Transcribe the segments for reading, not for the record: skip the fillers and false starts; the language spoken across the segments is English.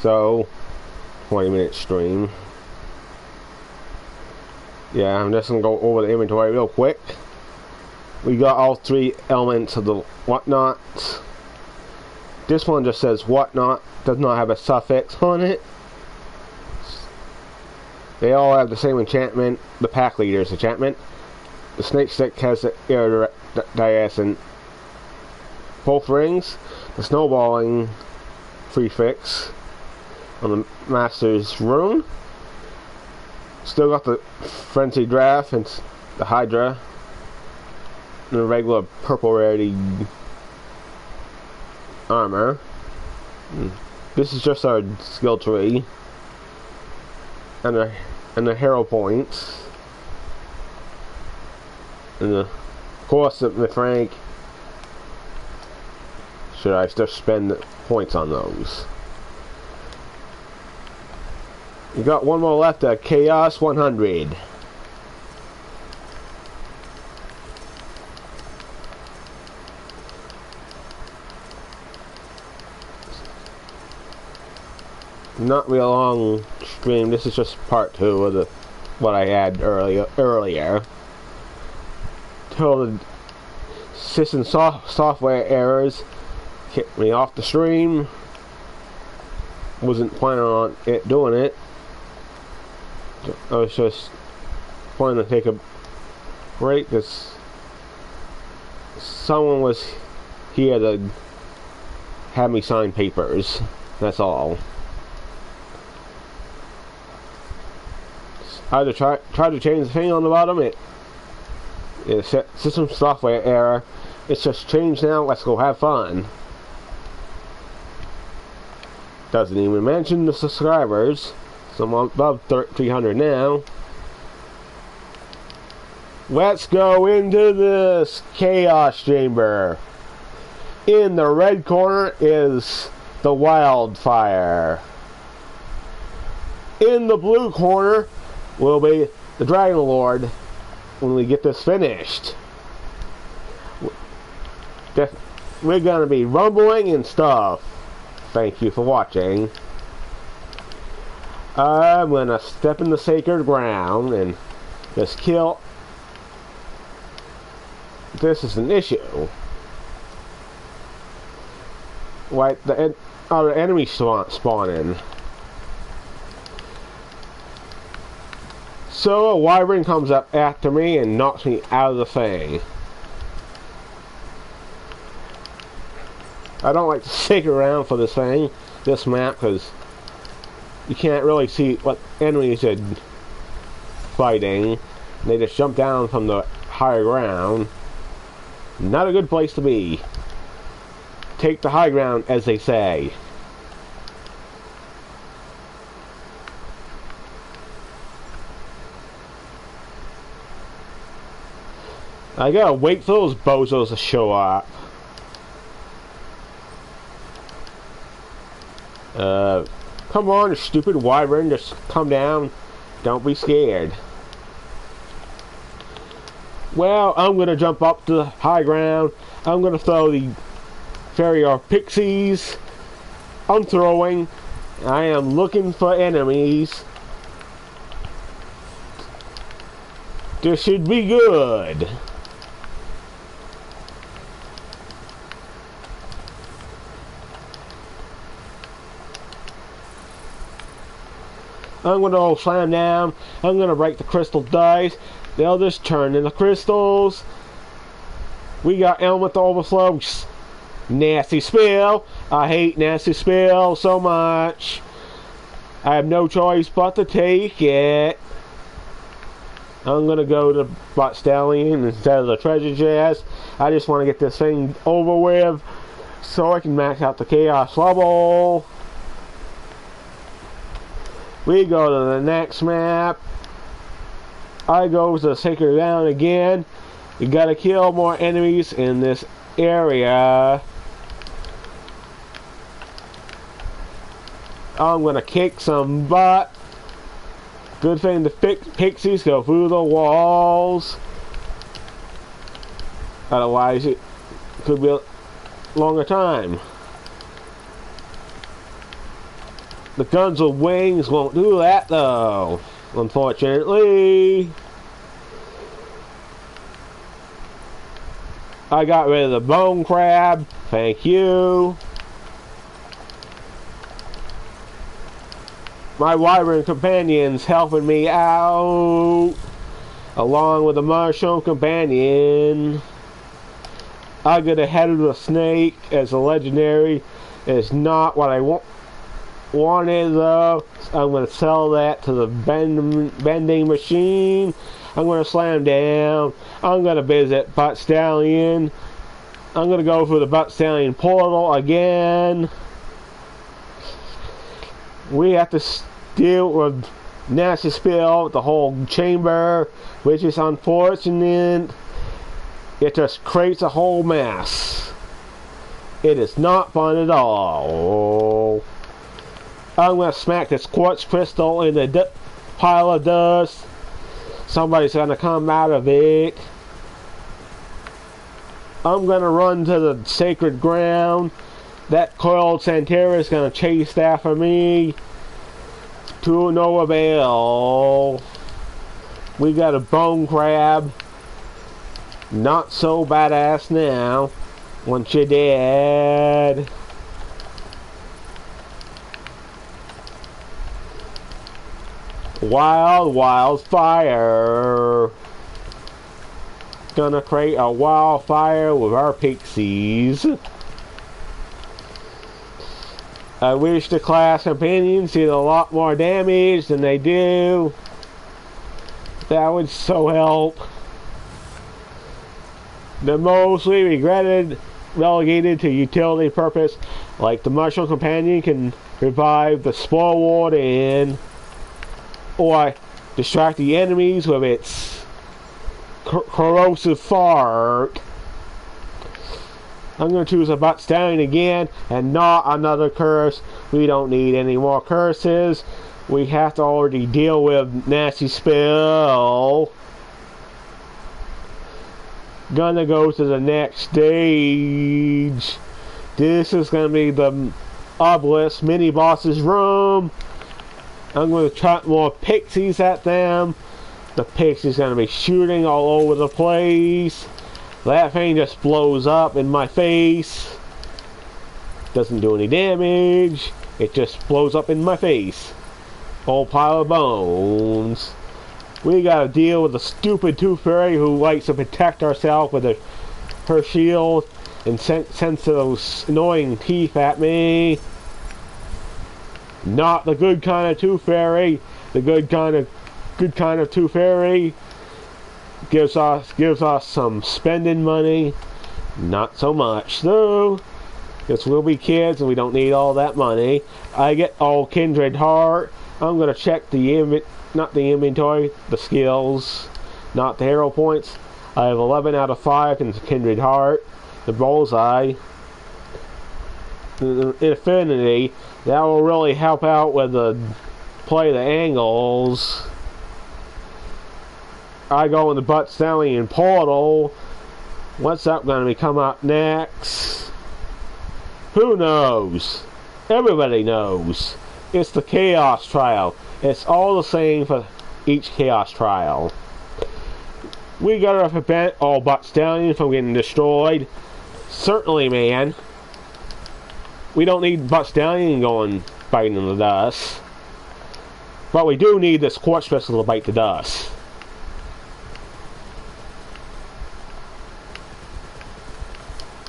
So 20-minute stream. Yeah, I'm just gonna go over the inventory real quick. We got all three elements of the whatnot. This one just says whatnot, does not have a suffix on it. They all have the same enchantment. The pack leader's enchantment. The snake stick has the iridescent both rings. The snowballing prefix on the master's rune. Still got the frenzy draft and the hydra and the regular purple rarity armor. This is just our skill tree and the hero points, and of course the Frank. Should I still spend points on those? You got one more left at Chaos 100. Not real long stream. This is just part 2 of what I had earlier. Till the system software errors kicked me off the stream. Wasn't planning on doing it. I was just planning to take a break because someone was here to have me sign papers. That's all. I had to try to change the thing on the bottom. It's system software error. It's just changed now. Let's go have fun. Doesn't even mention the subscribers. So I'm above 300 now. Let's go into this chaos chamber. In the red corner is the Wildfire. In the blue corner will be the Dragon Lord when we get this finished. We're gonna be rumbling and stuff. Thank you for watching. I'm gonna step in the sacred ground and just kill. This is an issue. Like the other enemy spawning. So a wyvern comes up after me and knocks me out of the thing. I don't like to stick around for this map, because you can't really see what enemies are fighting. They just jump down from the higher ground. Not a good place to be. Take the high ground, as they say. I gotta wait for those bozos to show up. Come on, stupid wyvern, just come down. Don't be scared. Well, I'm gonna jump up to the high ground. I'm gonna throw the fairy or pixies. I'm throwing. I am looking for enemies. This should be good. I'm going to slam down. I'm going to break the crystal dice. They'll just turn into crystals. We got element overflow. Nasty spill. I hate nasty spill so much. I have no choice but to take it. I'm going to go to Bot Stallion instead of the treasure chest. I just want to get this thing over with so I can max out the chaos level. We go to the next map. I go to the sacred ground again. You gotta kill more enemies in this area. I'm gonna kick some butt. Good thing the pixies go through the walls. Otherwise it could be a longer time. The guns with wings won't do that though, unfortunately. I got rid of the bone crab, thank you. My wyvern companion's helping me out, along with the mushroom companion. I get ahead of the snake as a legendary. It's not what I wanted though. I'm going to sell that to the bending machine. I'm going to slam down. I'm going to visit Butt Stallion. I'm going to go for the Butt Stallion portal again. We have to deal with nasty spill, the whole chamber, which is unfortunate. It just creates a whole mess. It is not fun at all. I'm going to smack this quartz crystal in the pile of dust. Somebody's going to come out of it. I'm going to run to the sacred ground. That coiled Santera is going to chase after me. To no avail. We got a bone crab. Not so badass now. Once you're dead. Wildfire. Gonna create a wildfire with our pixies. I wish the class companions did a lot more damage than they do. That would so help. The mostly regretted relegated to utility purpose, like the mushroom companion can revive the spore warden, or distract the enemies with its corrosive fart. I'm going to choose a Butt Stallion again, and not another curse. We don't need any more curses. We have to already deal with nasty spill. Gonna go to the next stage. This is gonna be the obelisk mini boss's room. I'm gonna chuck more pixies at them. The pixies gonna be shooting all over the place. That thing just blows up in my face. Doesn't do any damage. It just blows up in my face. Whole pile of bones. We gotta deal with the stupid Tooth Fairy who likes to protect herself with her shield and sends those annoying teeth at me. Not the good kind of Tooth Fairy. The good kind of Tooth Fairy gives us some spending money. Not so much though, because we'll be kids and we don't need all that money. I get all kindred heart. I'm gonna check the not the inventory, the skills, not the hero points. I have 11 out of 5 in kindred heart. The bullseye, the infinity, that will really help out with the play the angles. I go in the Butt Stallion portal. What's up going to be come up next? Who knows? Everybody knows. It's the Chaos Trial. It's all the same for each Chaos Trial. We gotta prevent all Butt Stallion from getting destroyed. Certainly, man. We don't need Butt Stallion going biting in the dust. But we do need this quartz crystal to bite the dust.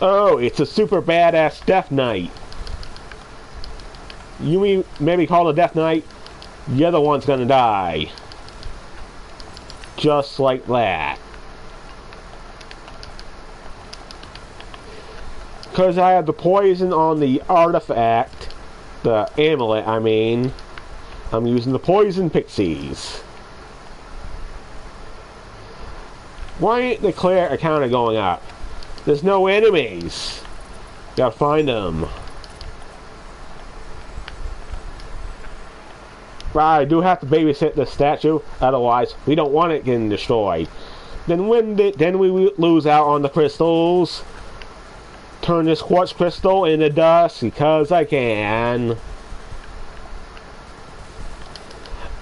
Oh, it's a super badass Death Knight. You maybe call the Death Knight, the other one's gonna die. Just like that. Because I have the poison on the artifact, the amulet I mean, I'm using the poison pixies. Why ain't the clear counter going up? There's no enemies. Gotta find them. But I do have to babysit the statue, otherwise we don't want it getting destroyed. Then we lose out on the crystals. Turn this quartz crystal into dust because I can.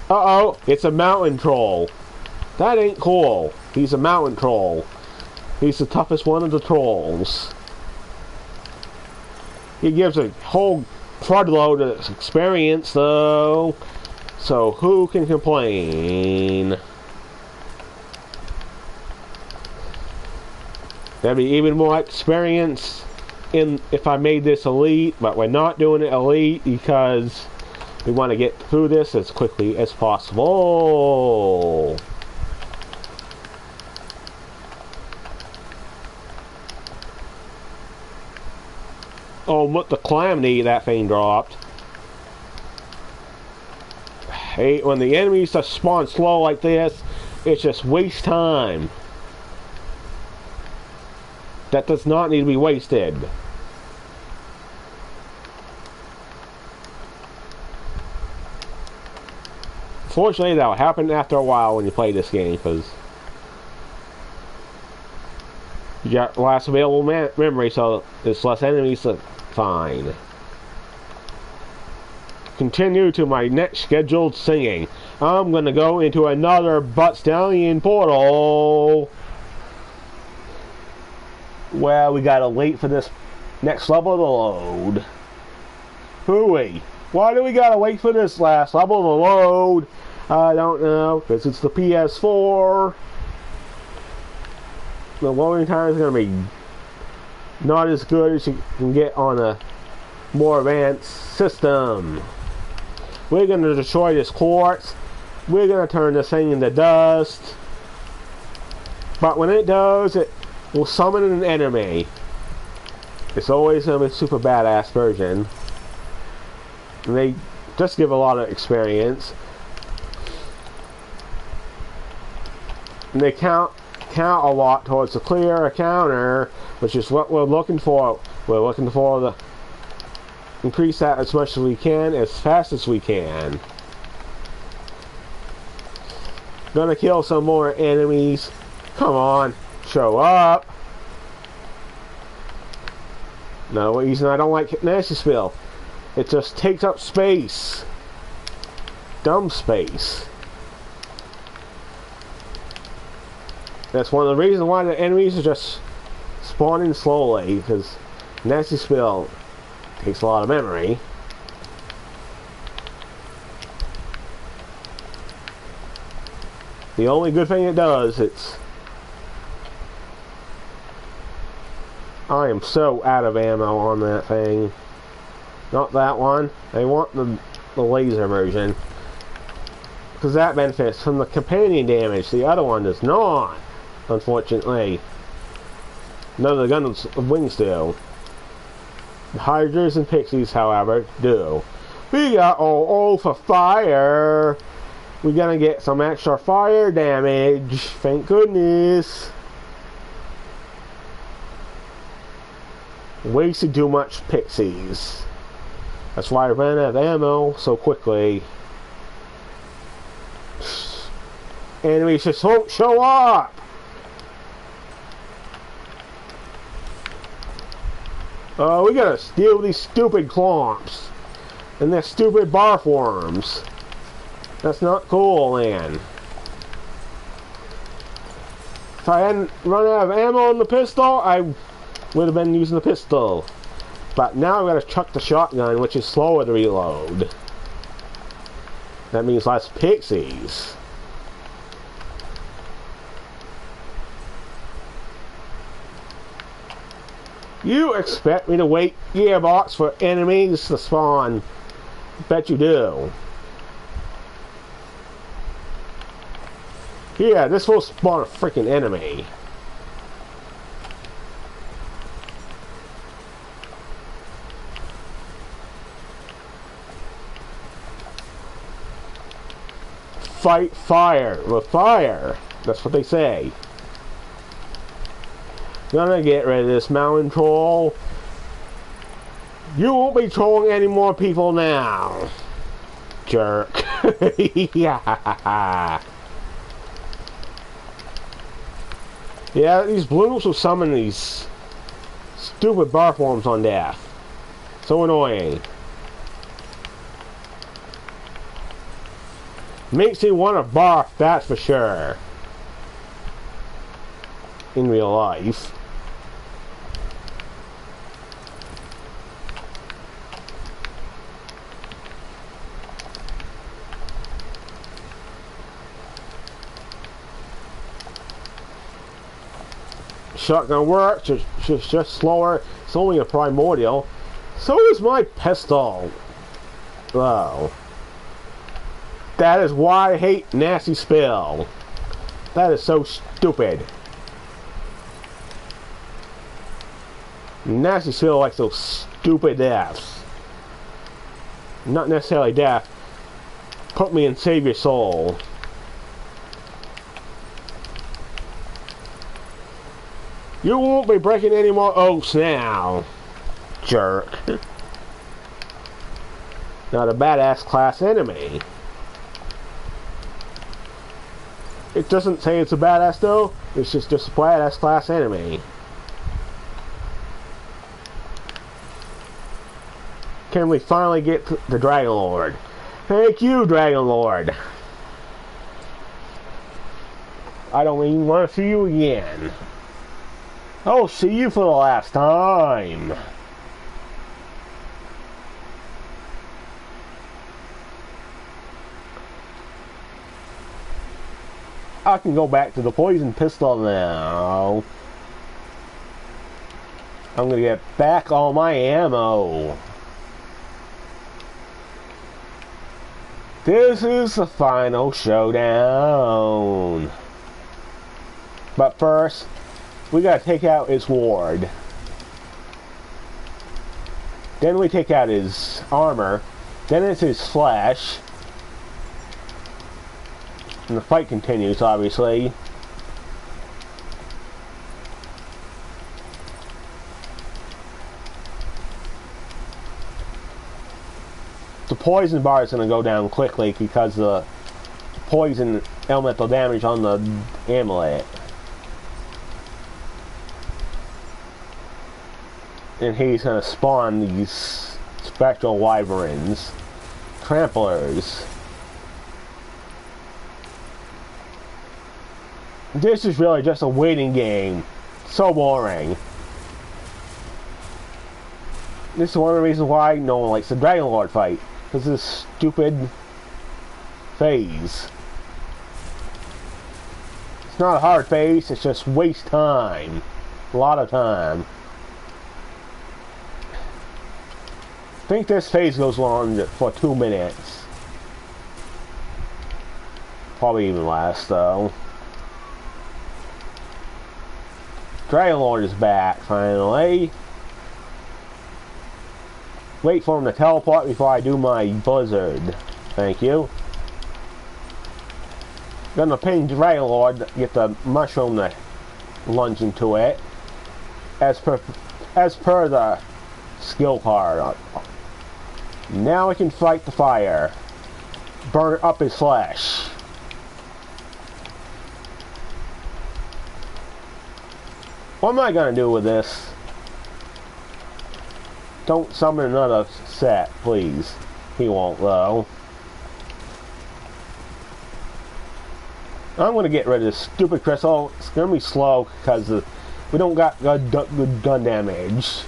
Uh-oh, it's a mountain troll. That ain't cool. He's a mountain troll. He's the toughest one of the trolls. He gives a whole crudload of experience, though. So who can complain? There'd be even more experience if I made this elite, but we're not doing it elite because we want to get through this as quickly as possible. Oh, what the calamity that thing dropped. Hey, when the enemies just spawn slow like this, it's just waste time. That does not need to be wasted. Fortunately, that'll happen after a while when you play this game, because you got less available memory, so there's less enemies to find. Continue to my next scheduled singing. I'm gonna go into another butt stallion portal. Well, we gotta wait for this next level to load. Hooey! Why do we gotta wait for this last level to load? I don't know, because it's the PS4. The loading time is gonna be not as good as you can get on a more advanced system. We're gonna destroy this quartz. We're gonna turn this thing into dust. But when it does, it will summon an enemy. It's always a super badass version. And they just give a lot of experience. And they count a lot towards the clear counter, which is what we're looking for. We're looking for the increase that as much as we can, as fast as we can. Gonna kill some more enemies. Come on, show up. No reason I don't like Nasty Spill. It just takes up space. Dumb space. That's one of the reasons why the enemies are just spawning slowly, because Nasty Spill takes a lot of memory. The only good thing it does, I am so out of ammo on that thing. Not that one. I want the laser version, because that benefits from the companion damage. The other one does not, unfortunately. None of the guns wings do. The Hydras and Pixies, however, do. We got all for fire. We're gonna get some extra fire damage. Thank goodness. Wasted too much Pixies. That's why I ran out of ammo so quickly. Enemies just won't show up. Oh, we gotta steal these stupid clomps and their stupid bar forms. That's not cool, man. If I hadn't run out of ammo on the pistol, I would have been using the pistol. But now I've got to chuck the shotgun, which is slower to reload. That means less Pixies. You expect me to wait Gearbox for enemies to spawn? Bet you do. Yeah, this will spawn a freaking enemy. Fight fire with fire. That's what they say. Gonna get rid of this mountain troll. You won't be trolling any more people now, jerk. Yeah. Yeah, these blooms will summon these stupid bar forms on death. So annoying. Makes me want to barf, that's for sure. In real life. Shotgun works, it's just slower. It's only a primordial. So is my pistol. Wow. That is why I hate Nasty Spill. That is so stupid. Nasty Spill likes those stupid deaths. Not necessarily death. Put me in Save Your Soul. You won't be breaking any more oaths now, jerk. Not a badass class enemy. It doesn't say it's a badass though, it's just a badass class enemy. Can we finally get the Dragon Lord? Thank you, Dragon Lord. I don't even want to see you again. I'll see you for the last time. I can go back to the poison pistol now. I'm gonna get back all my ammo. This is the final showdown. But first, we gotta take out his ward. Then we take out his armor. Then it's his flesh. And the fight continues, obviously. The poison bar is gonna go down quickly because the poison elemental damage on the amulet. And he's gonna spawn these spectral wyverns, tramplers. This is really just a waiting game. So boring. This is one of the reasons why no one likes the Dragon Lord fight. Because of this stupid phase. It's not a hard phase, it's just waste time. A lot of time. I think this phase goes on for 2 minutes. Probably even less though. Dragon Lord is back finally. Wait for him to teleport before I do my buzzard. Thank you. Gonna ping Dragon Lord, get the mushroom to lunge into it. As per the skill card. Now I can fight the fire. Burn up his flesh. What am I gonna do with this? Don't summon another set, please. He won't though. I'm gonna get rid of this stupid crystal. It's gonna be slow because we don't got good gun damage.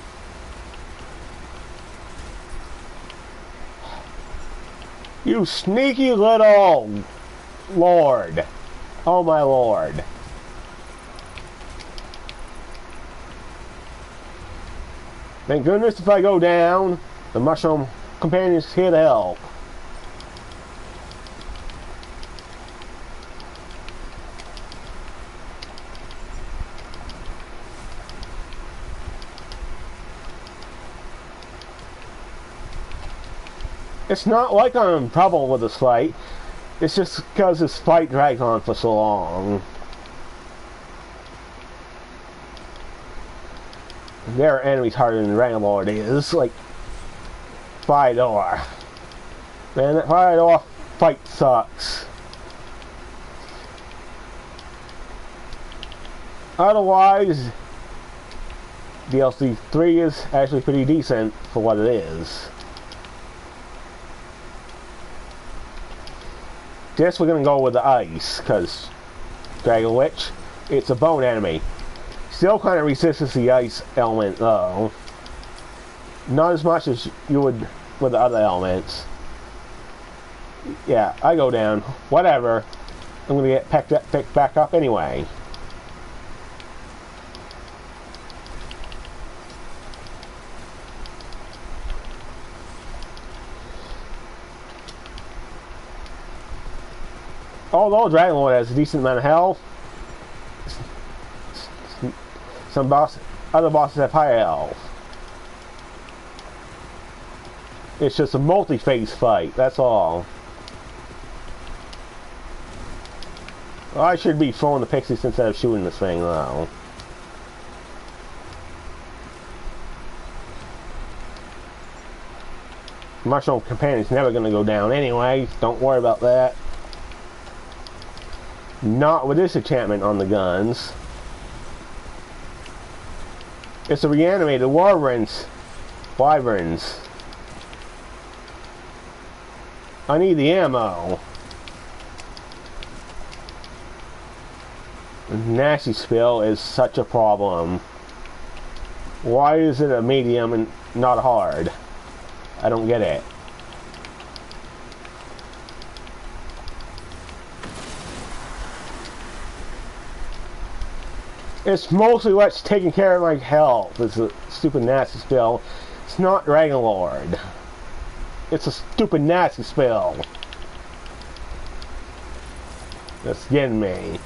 You sneaky little lord. Oh my lord. Thank goodness if I go down, the mushroom companion's here to help. It's not like I'm in trouble with this fight. It's just because this fight drags on for so long. There are enemies harder than Dragon Lord is, like Fire Door. Man, that Fire Door fight sucks. Otherwise, DLC 3 is actually pretty decent for what it is. This we're gonna go with the ice, because Dragon Witch, it's a bone enemy. Still kind of resists the ice element though. Not as much as you would with the other elements. Yeah, I go down. Whatever. I'm gonna get picked back up anyway. Although Dragon Lord has a decent amount of health, other bosses have higher health. It's just a multi-phase fight, that's all. Well, I should be throwing the pixies instead of shooting this thing though. Mushroom Companion's never gonna go down anyway, don't worry about that. Not with this enchantment on the guns. It's a reanimated wyverns. I need the ammo. Nasty Spill is such a problem. Why is it a medium and not a hard? I don't get it. It's mostly what's taking care of my health. It's a stupid Nasty Spill. It's not Dragon Lord. It's a stupid Nasty Spill. That's getting me.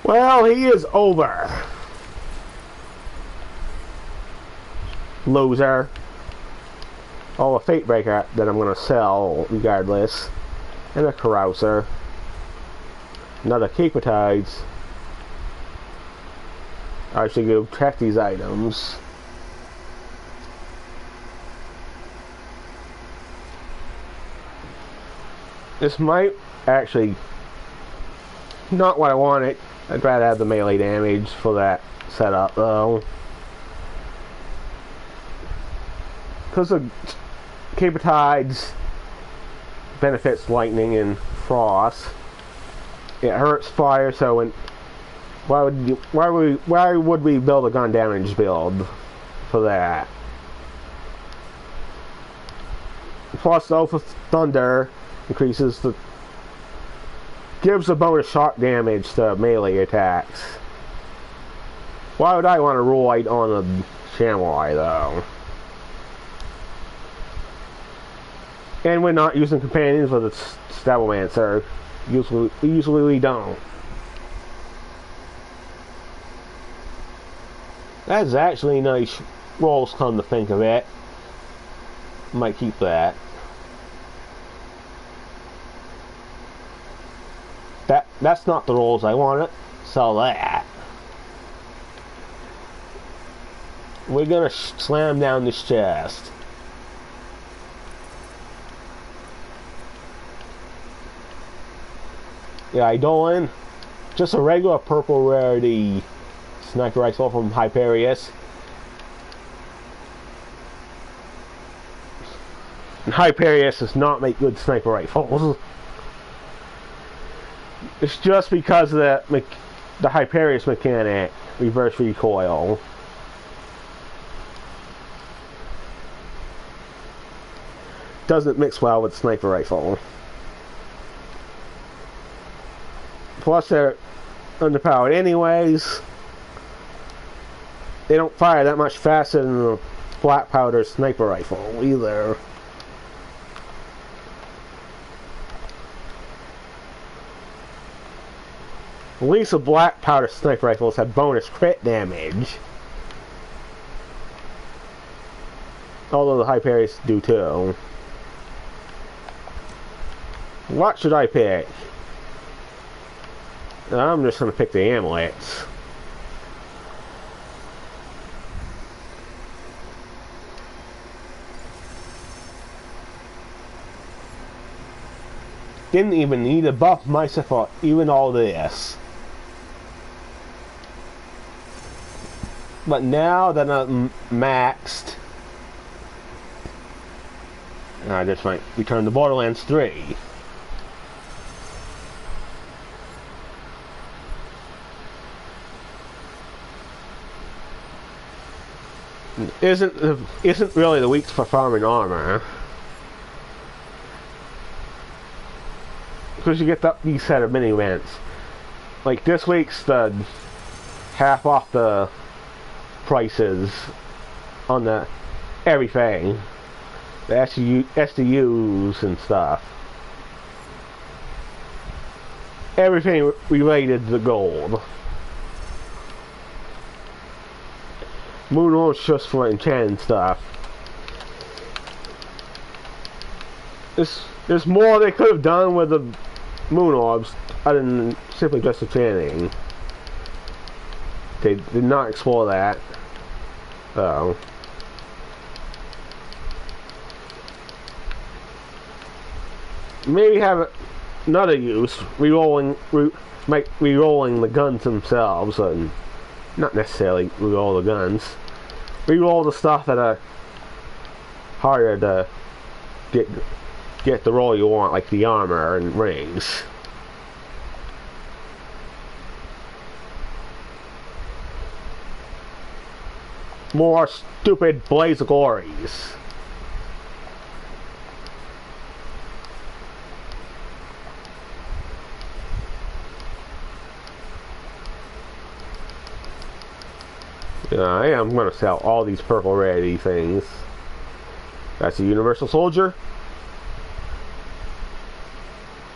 Well, he is over. Loser. Oh, a Fate Breaker that I'm going to sell regardless. And a Carouser. Another Capetides. I should go check these items. This might actually not what I wanted. I'd rather have the melee damage for that setup though. Because the Capetides benefits lightning and frost. It hurts fire, so when, why would we build a gun damage build for that? Plus, though, for Thunder increases the gives a bonus shock damage to melee attacks. Why would I want to roid on a Samurai though? And we're not using companions with a Stablemancer. Usually we don't. That's actually nice rolls, come to think of it. Might keep that. That's not the rolls I wanted. Sell that. We're gonna slam down this chest. Yeah, Eidolon, just a regular purple rarity sniper rifle from Hyperius. And Hyperius does not make good sniper rifles. It's just because of the Hyperius mechanic, reverse recoil. Doesn't mix well with sniper rifle. Plus they're underpowered anyways. They don't fire that much faster than the black powder sniper rifle either. At least the black powder sniper rifles have bonus crit damage. Although the Hyperius do too. What should I pick? I'm just going to pick the amulets. Didn't even need to buff myself for even all this. But now that I'm maxed, And I just might return to Borderlands 3. Isn't really the week for farming armor. Because you get these set of mini events. Like this week's the half off the prices on the everything. The SDUs and stuff. Everything related to gold. Moon orbs just for enchanting stuff. There's more they could have done with the moon orbs other than simply just enchanting. They did not explore that. Oh. Maybe have another use, re-rolling the guns themselves, and not necessarily re-roll the guns. Re-roll the stuff that are harder to get the roll you want, like the armor and rings. More stupid Blaze of Glories. I am going to sell all these purple rarity things. That's a Universal Soldier.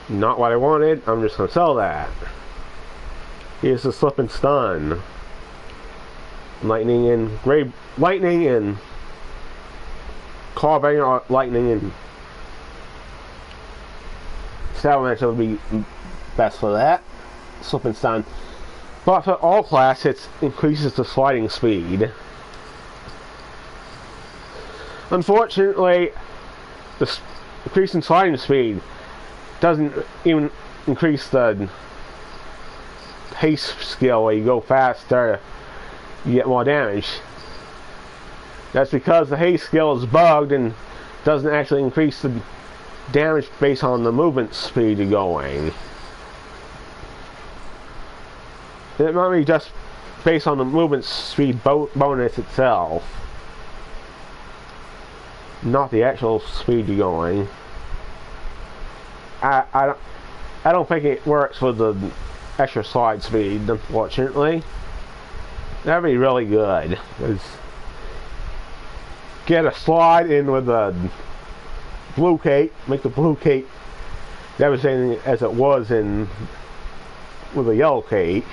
Not what I wanted. I'm just going to sell that. Here's the Slip and Stun. Lightning and Carbine or lightning and Salamander would be best for that. Slip and Stun. But for all class, it increases the sliding speed. Unfortunately, the increase in sliding speed doesn't even increase the haste skill where you go faster, you get more damage. That's because the haste skill is bugged and doesn't actually increase the damage based on the movement speed you're going. It might be just based on the movement speed bonus itself, not the actual speed you're going. I don't think it works with the extra slide speed, unfortunately. That'd be really good. Get a slide in with a blue cape, make the blue cape devastating as it was in with a yellow cape.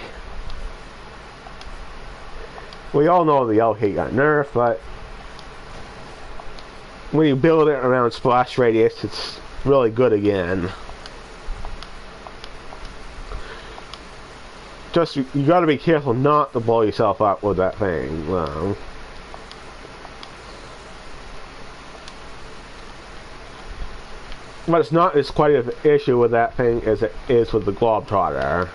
We all know the yellow cape got nerfed, but when you build it around splash radius, it's really good again. Just, you gotta be careful not to blow yourself up with that thing. Well, but it's not as quite an issue with that thing as it is with the Globetrotter.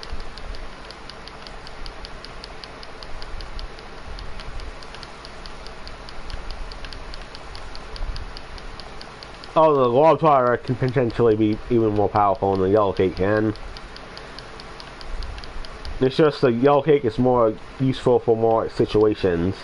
Oh, the Wildfire can potentially be even more powerful than the Yellow Cake can. It's just the Yellow Cake is more useful for more situations.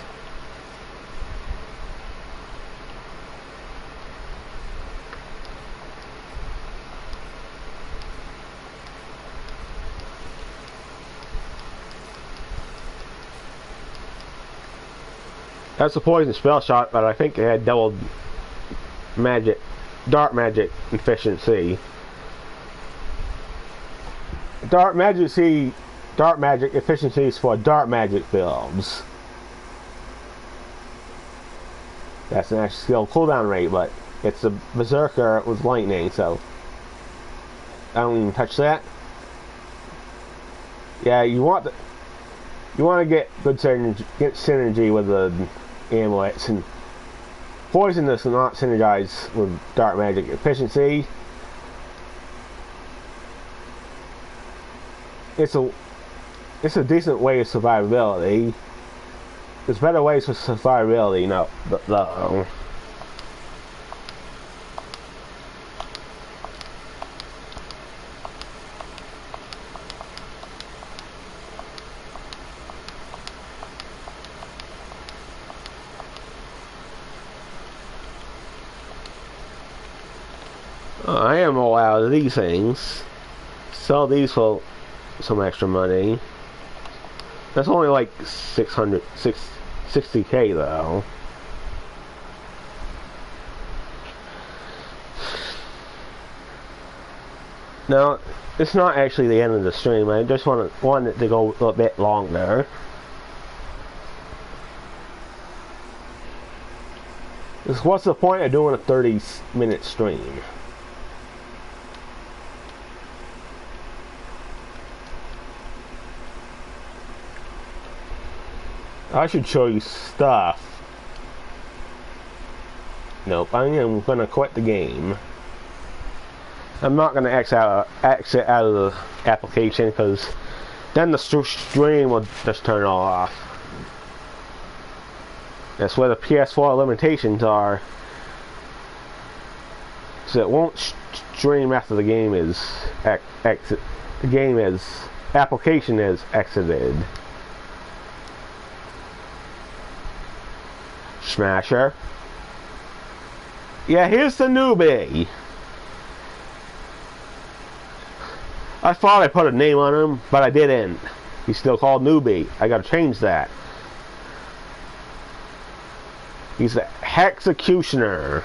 That's a poison spell shot, but I think it had double magic. Dark magic efficiency. Dark magic efficiencies for dark magic builds. That's an actual skill cooldown rate, but it's a berserker with lightning, so I don't even touch that. Yeah, you want to get good synergy with the amulets, and poison does not synergize with dark magic efficiency. It's a decent way of survivability. There's better ways for survivability, no, though. I am all out of these things. Sell these for some extra money. That's only like 60k though. Now, it's not actually the end of the stream. I just want it to go a bit longer. What's the point of doing a 30-minute stream? I should show you stuff. Nope, I am gonna quit the game. I'm not gonna exit out of the application because then the stream will just turn off. That's where the PS4 limitations are. So it won't stream after the game is application is exited. Smasher. Yeah, here's the newbie. I thought I put a name on him, but I didn't. He's still called newbie. I gotta change that. He's the Hexecutioner.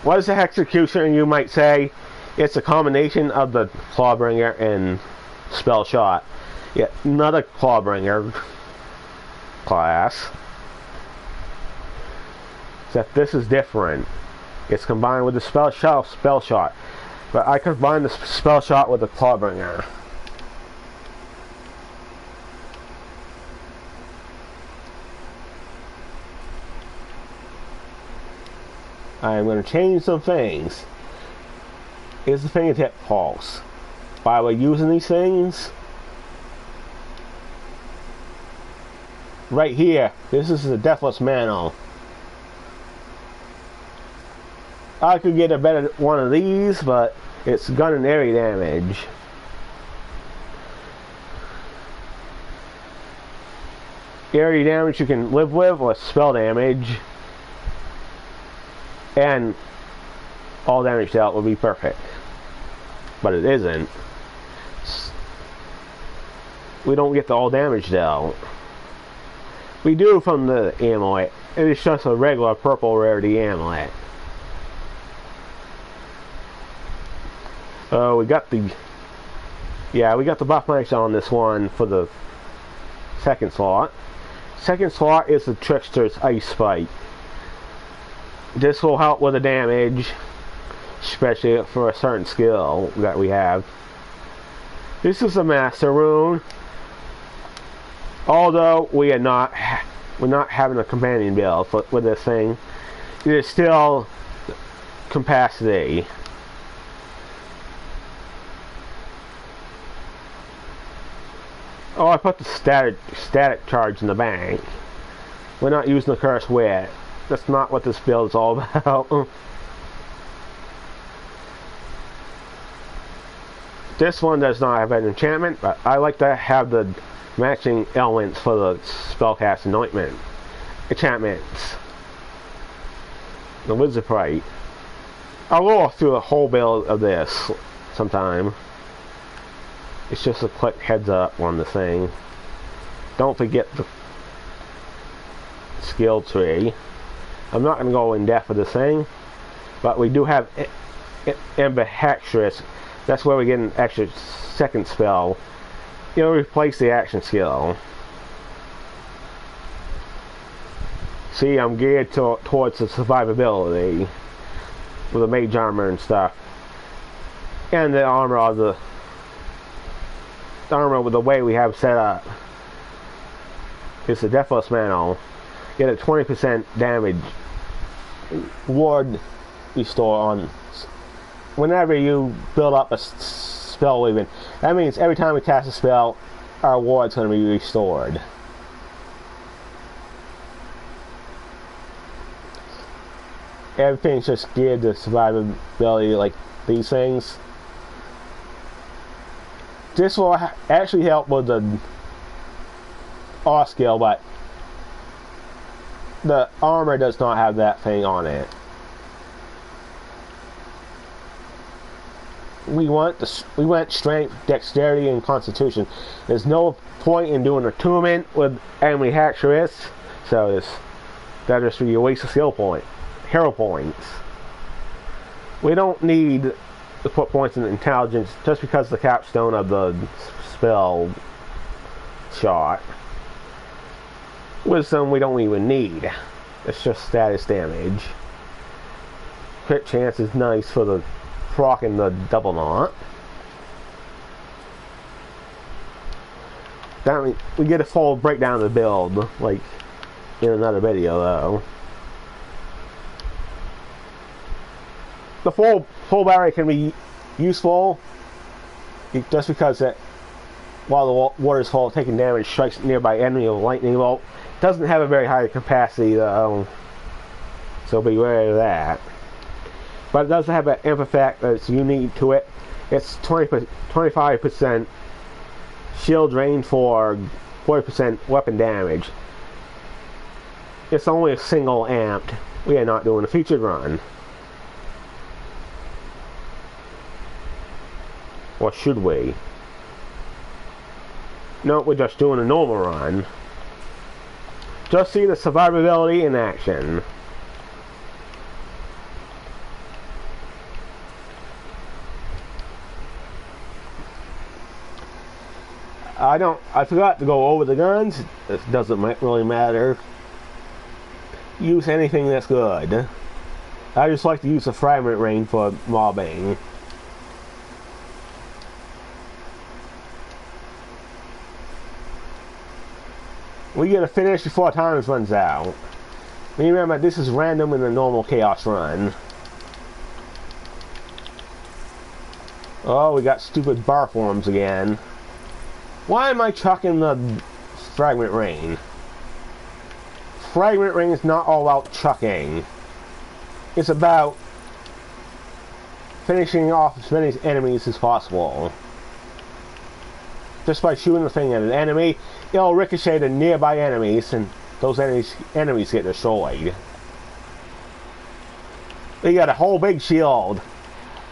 What is the Hexecutioner, you might say? It's a combination of the Clawbringer and Spell Shot. Yet another Clawbringer class. Except this is different. It's combined with the Spell Shot. But I combined the Spell Shot with the Clawbringer. I'm going to change some things. Here's the fingertip pulse. While we're using these things, right here, this is the Deathless Mantle. I could get a better one of these, but it's gun and area damage. Area damage you can live with, or spell damage. And all damage dealt would be perfect. But it isn't. We don't get the all damage dealt. We do from the amulet. It is just a regular purple rarity amulet. We got the buff max on this one for the second slot. Second slot is the Trickster's Ice Spike. This will help with the damage, especially for a certain skill that we have. This is a Master Rune. Although we're not having a companion build with this thing, it is still capacity. Oh, I put the static charge in the bank. We're not using the Curse Wit. That's not what this build is all about. This one does not have an enchantment, but I like to have the matching elements for the spellcast anointment enchantments. The Wizard Prite. I'll go through a whole build of this sometime. It's just a quick heads up on the thing. Don't forget the skill tree. I'm not going to go in depth with this thing, but we do have Ambihextrous. That's where we get an extra second spell. You know, replace the action skill. See, I'm geared towards the survivability with the mage armor and stuff, and the armor of the armor with the way we have set up. It's the Deathless Mantle. Get a 20% damage ward restore on whenever you build up a spell weaving. That means every time we cast a spell, our ward's going to be restored. Everything's just geared to survivability, like these things. This will actually help with the R skill, but the armor does not have that thing on it. We want strength, dexterity, and constitution. There's no point in doing a tournament with enemy hatcheries, so that just be a waste of skill point, hero points. We don't need to put points in intelligence just because the capstone of the spell shot. Wisdom we don't even need. It's just status damage. Crit chance is nice for the proc and the double knot. That means we get a full breakdown of the build, like in another video though. The full battery can be useful just because it, while the water is full, taking damage strikes nearby enemy with a lightning bolt. Doesn't have a very high capacity though, so beware of that. But it does have an amp effect that's unique to it. It's 25% shield drain for 40% weapon damage. It's only a single amp. We are not doing a featured run. Or should we? No, we're just doing a normal run. Just see the survivability in action. I forgot to go over the guns. It doesn't really matter. Use anything that's good. I just like to use the fragment range for mobbing. We get a finish before time runs out. Remember, this is random in the normal chaos run. Oh, we got stupid bar forms again. Why am I chucking the fragment ring? Fragment ring is not all about chucking. It's about finishing off as many enemies as possible. Just by shooting the thing at an enemy, it'll ricochet to nearby enemies, and those enemies get destroyed. They got a whole big shield.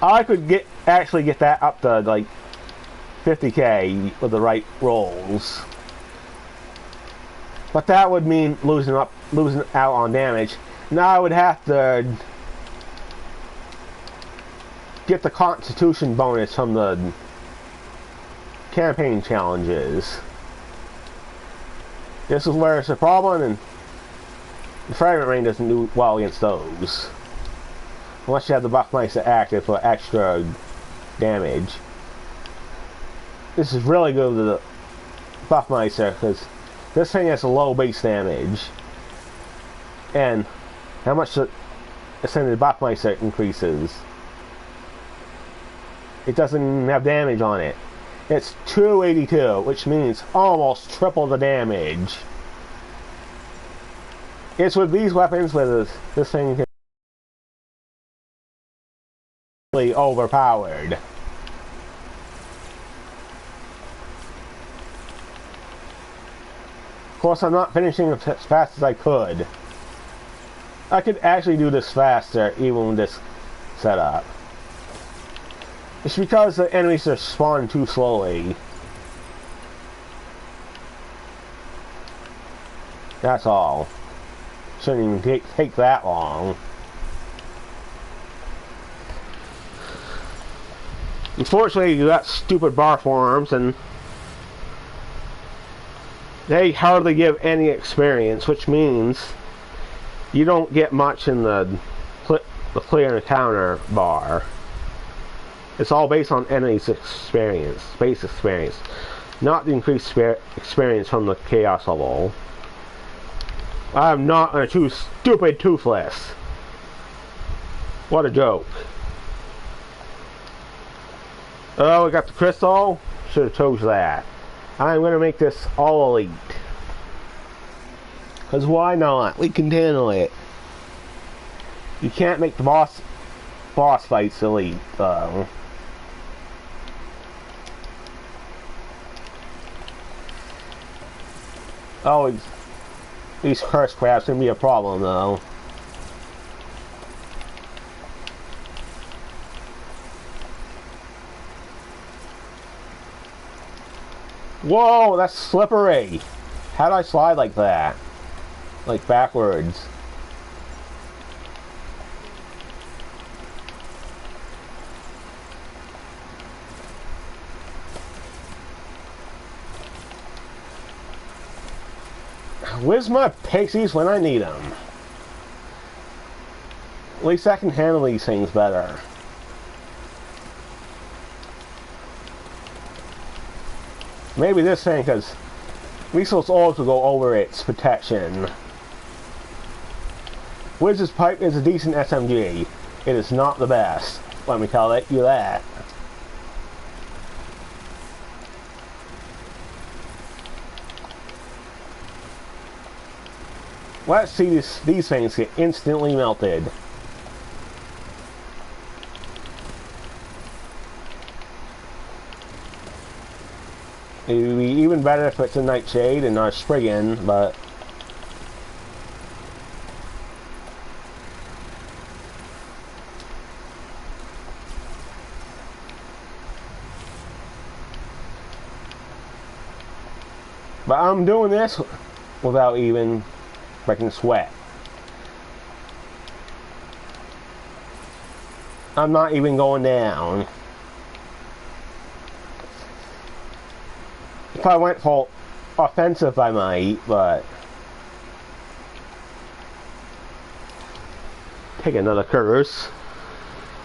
I could actually get that up to like 50k with the right rolls, but that would mean losing out on damage. Now I would have to get the constitution bonus from the campaign challenges. This is where it's a problem, and the fragment ring doesn't do well against those unless you have the Buckmeister active for extra damage. This is really good with the Buckmeister because this thing has a low base damage, and how much the ascended Buckmeister increases. It doesn't have damage on it. It's 282, which means almost triple the damage. It's with these weapons where this thing can be really overpowered. Of course, I'm not finishing as fast as I could. I could actually do this faster even with this setup. It's because the enemies are spawning too slowly. That's all. Shouldn't even take that long. Unfortunately, you got stupid bar forms, and they hardly give any experience, which means you don't get much in the clear encounter bar. It's all based on enemy's experience, base experience, not the increased experience from the chaos level. I'm not gonna choose stupid Toothless. What a joke. Oh, we got the crystal. Should have chose that. I'm gonna make this all elite. Cause why not? We can handle it. You can't make the boss fights elite though. Oh, these curse crabs can be a problem, though. Whoa, that's slippery. How do I slide like that? Like backwards. Where's my pixies when I need them? At least I can handle these things better. Maybe this thing, because Weasel's orbs will go over its protection. Wizard's Pipe is a decent SMG. It is not the best. Let me tell you that. Let's see these things get instantly melted. It would be even better if it's a Nightshade and not a Spriggan, but... But I'm doing this without even breaking sweat. I'm not even going down. If I went for offensive, I might, but... Take another curse.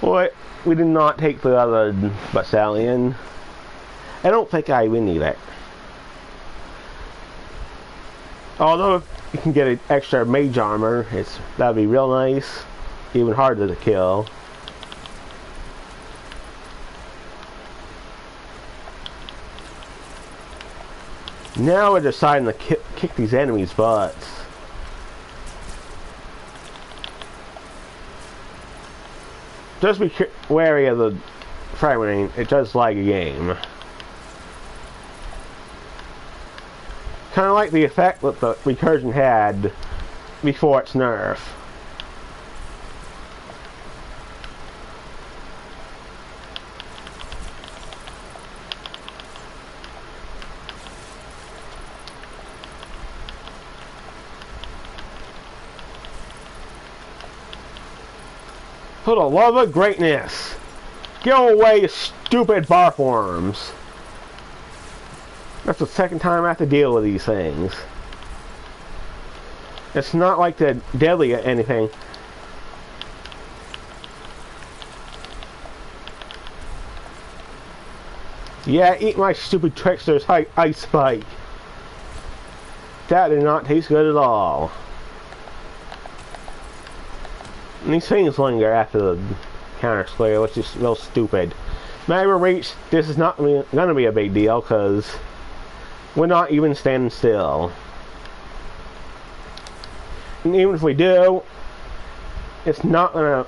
What? We did not take the other battalion. I don't think I even need it. Although if you can get an extra mage armor, that'd be real nice. Even harder to kill. Now we're deciding to kick these enemies' butts. Just be wary of the fragmenting. It does lag a game. Kind of like the effect that the recursion had before its nerf. For the love of greatness, go away, you stupid bark worms. That's the second time I have to deal with these things. It's not like they're deadly or anything. Yeah, eat my stupid trickster's ice spike. That did not taste good at all. And these things linger after the counter's clear, which is real stupid. Magma Reach, this is not going to be a big deal, because we're not even standing still. And even if we do, it's not gonna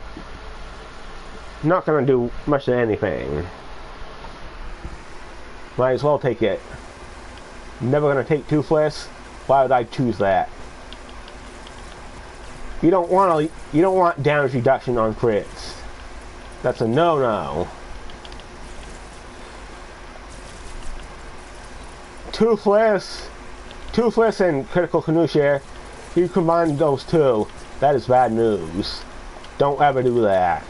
do much of anything. Might as well take it. Never gonna take Toothless. Why would I choose that? You don't want damage reduction on crits. That's a no-no. Toothless and Critical Canoe Share, you combine those two, that is bad news. Don't ever do that.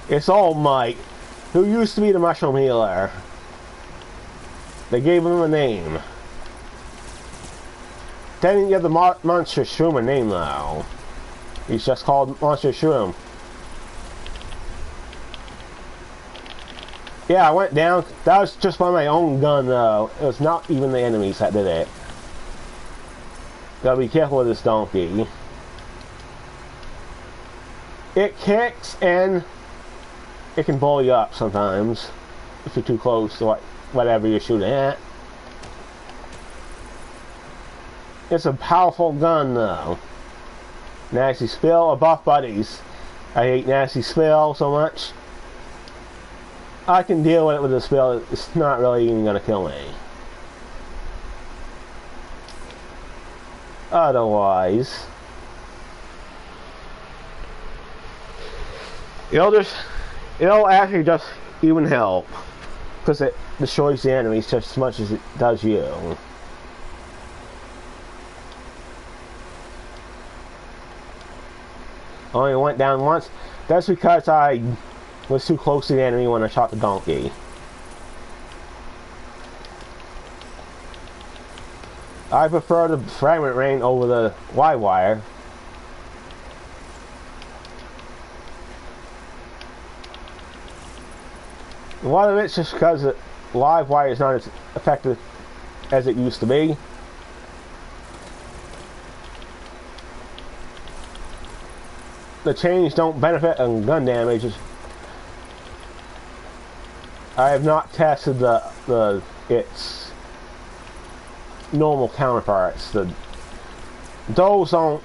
It's All Might, who used to be the Mushroom Healer. They gave him a name. They didn't give the Monster Shroom a name though. He's just called Monster Shroom. Yeah, I went down. That was just by my own gun though. It was not even the enemies that did it. Gotta be careful with this donkey. It kicks and it can blow you up sometimes if you're too close to whatever you're shooting at. It's a powerful gun though. Nasty Spill or Buff Buddies. I hate Nasty Spill so much. I can deal with it with the spill. It's not really even gonna kill me. Otherwise, it'll actually just even help because it destroys the enemies just as much as it does you. Only went down once. That's because I was too close to the enemy when I shot the donkey. I prefer the fragment rain over the live wire. A lot of it's just because the live wire is not as effective as it used to be. The chains don't benefit on gun damage. I have not tested its normal counterparts. Those don't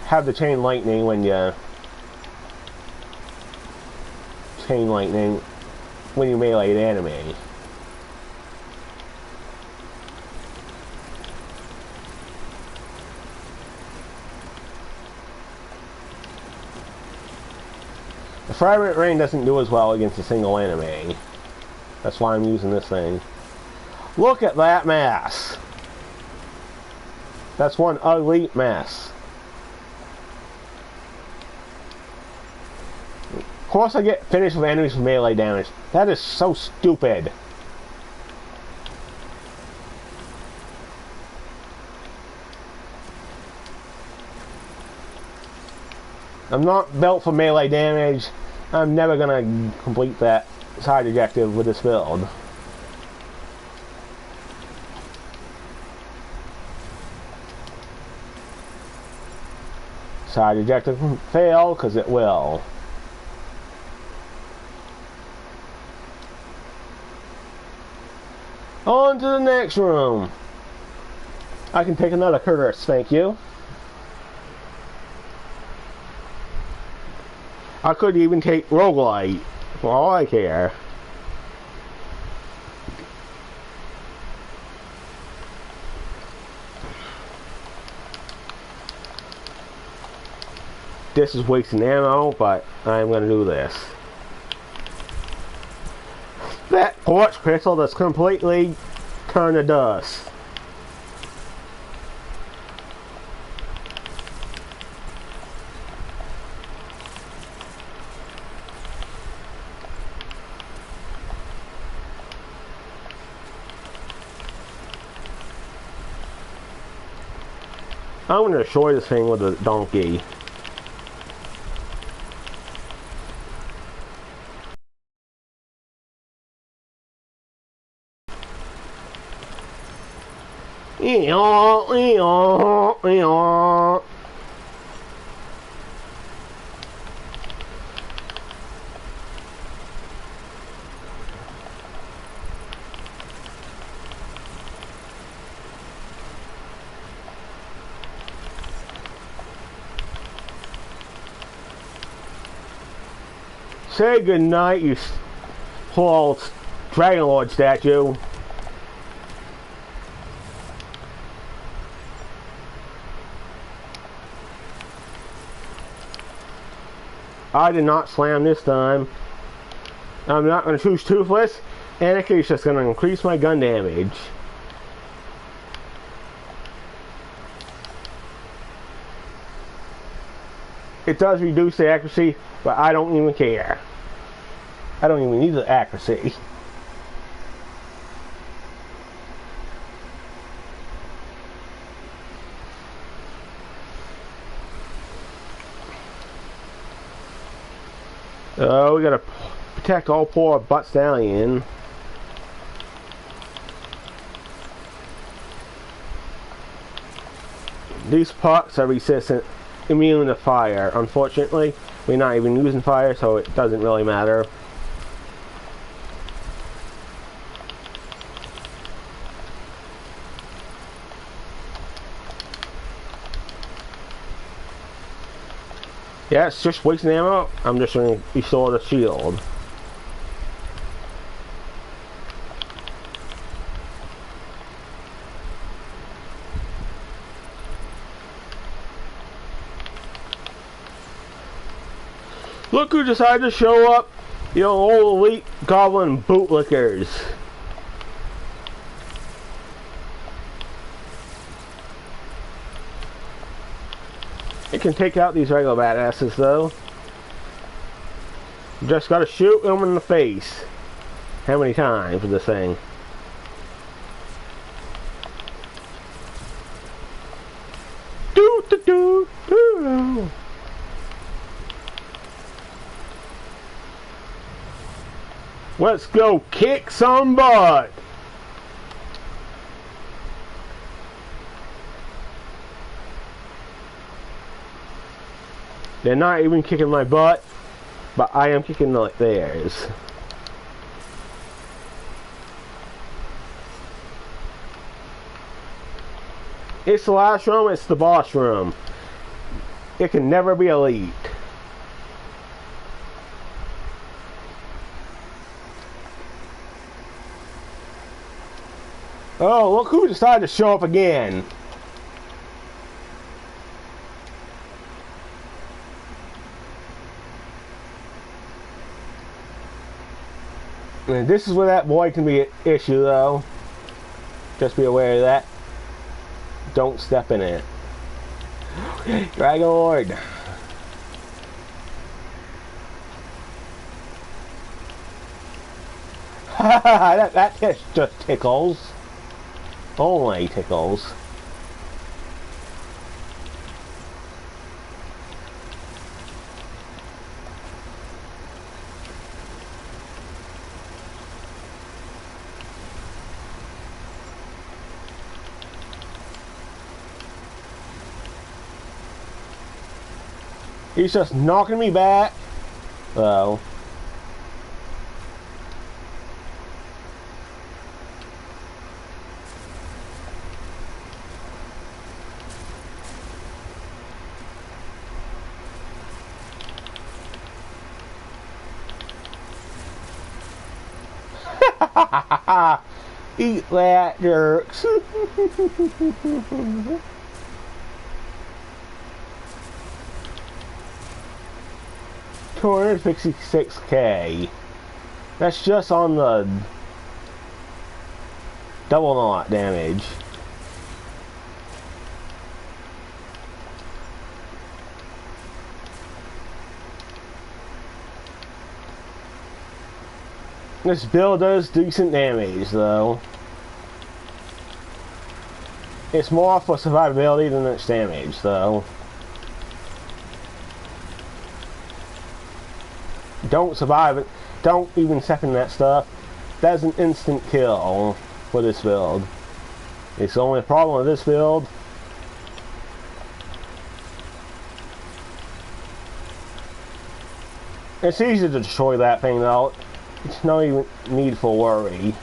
have the chain lightning when you melee an enemy. The fragment rain doesn't do as well against a single enemy. That's why I'm using this thing. Look at that mess. That's one ugly mess. Of course I get finished with enemies with melee damage. That is so stupid. I'm not built for melee damage. I'm never gonna complete that side objective with this build. Side objective fail because it will. On to the next room. I can take another curse, thank you. I could even take roguelite, for all I care. This is wasting ammo, but I'm going to do this. That quartz crystal that's completely turned to dust. I'm going to destroy this thing with a donkey. Say goodnight, you poor old Dragon Lord statue. I did not slam this time. I'm not going to choose Toothless. Anarchy's just going to increase my gun damage. It does reduce the accuracy, but I don't even care. I don't even need the accuracy. We gotta protect all poor butt stallion. These pucks are resistant, immune to fire. Unfortunately, we're not even using fire, so it doesn't really matter. Yeah, it's just wasting ammo. I'm just going to restore the shield. Look who decided to show up. You know, old elite goblin bootlickers. It can take out these regular badasses though. You just gotta shoot them in the face. How many times with this thing? Do do do do. Let's go kick some butt. They're not even kicking my butt, but I am kicking like theirs. It's the last room, it's the boss room. It can never be elite. Oh, look who decided to show up again. And this is where that boy can be an issue though. Just be aware of that. Don't step in it. Dragon Lord. that just tickles. Only tickles. He's just knocking me back. Though. Eat that, jerks. 266k. That's just on the double knot damage. This build does decent damage though. It's more for survivability than its damage though. Don't survive it. Don't even second that stuff. That's an instant kill for this build. It's the only problem with this build. It's easy to destroy that thing though. It's no even need for worry.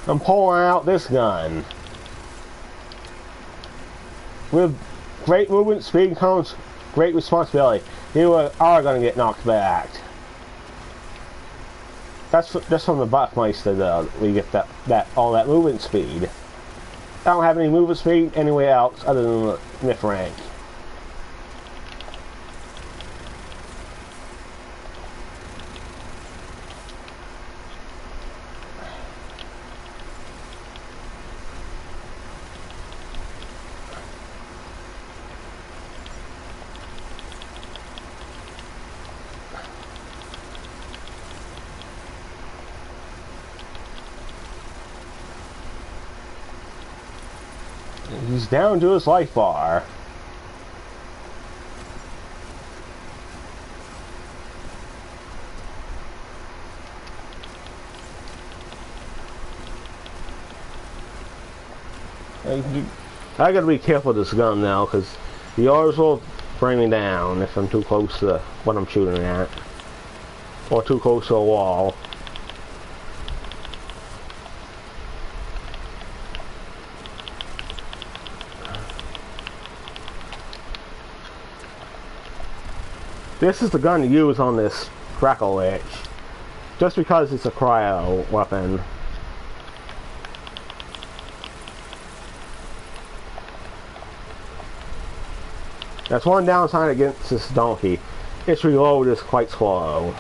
I'm pulling out this gun. With great movement speed comes great responsibility. You are going to get knocked back. That's just from the Buffmeister though. We get all that movement speed. I don't have any movement speed anywhere else other than the myth rank. He's down to his life bar. I gotta be careful with this gun now, because the others will bring me down if I'm too close to what I'm shooting at. Or too close to a wall. This is the gun to use on this crackle lich, just because it's a cryo weapon. That's one downside against this donkey. Its reload is quite slow.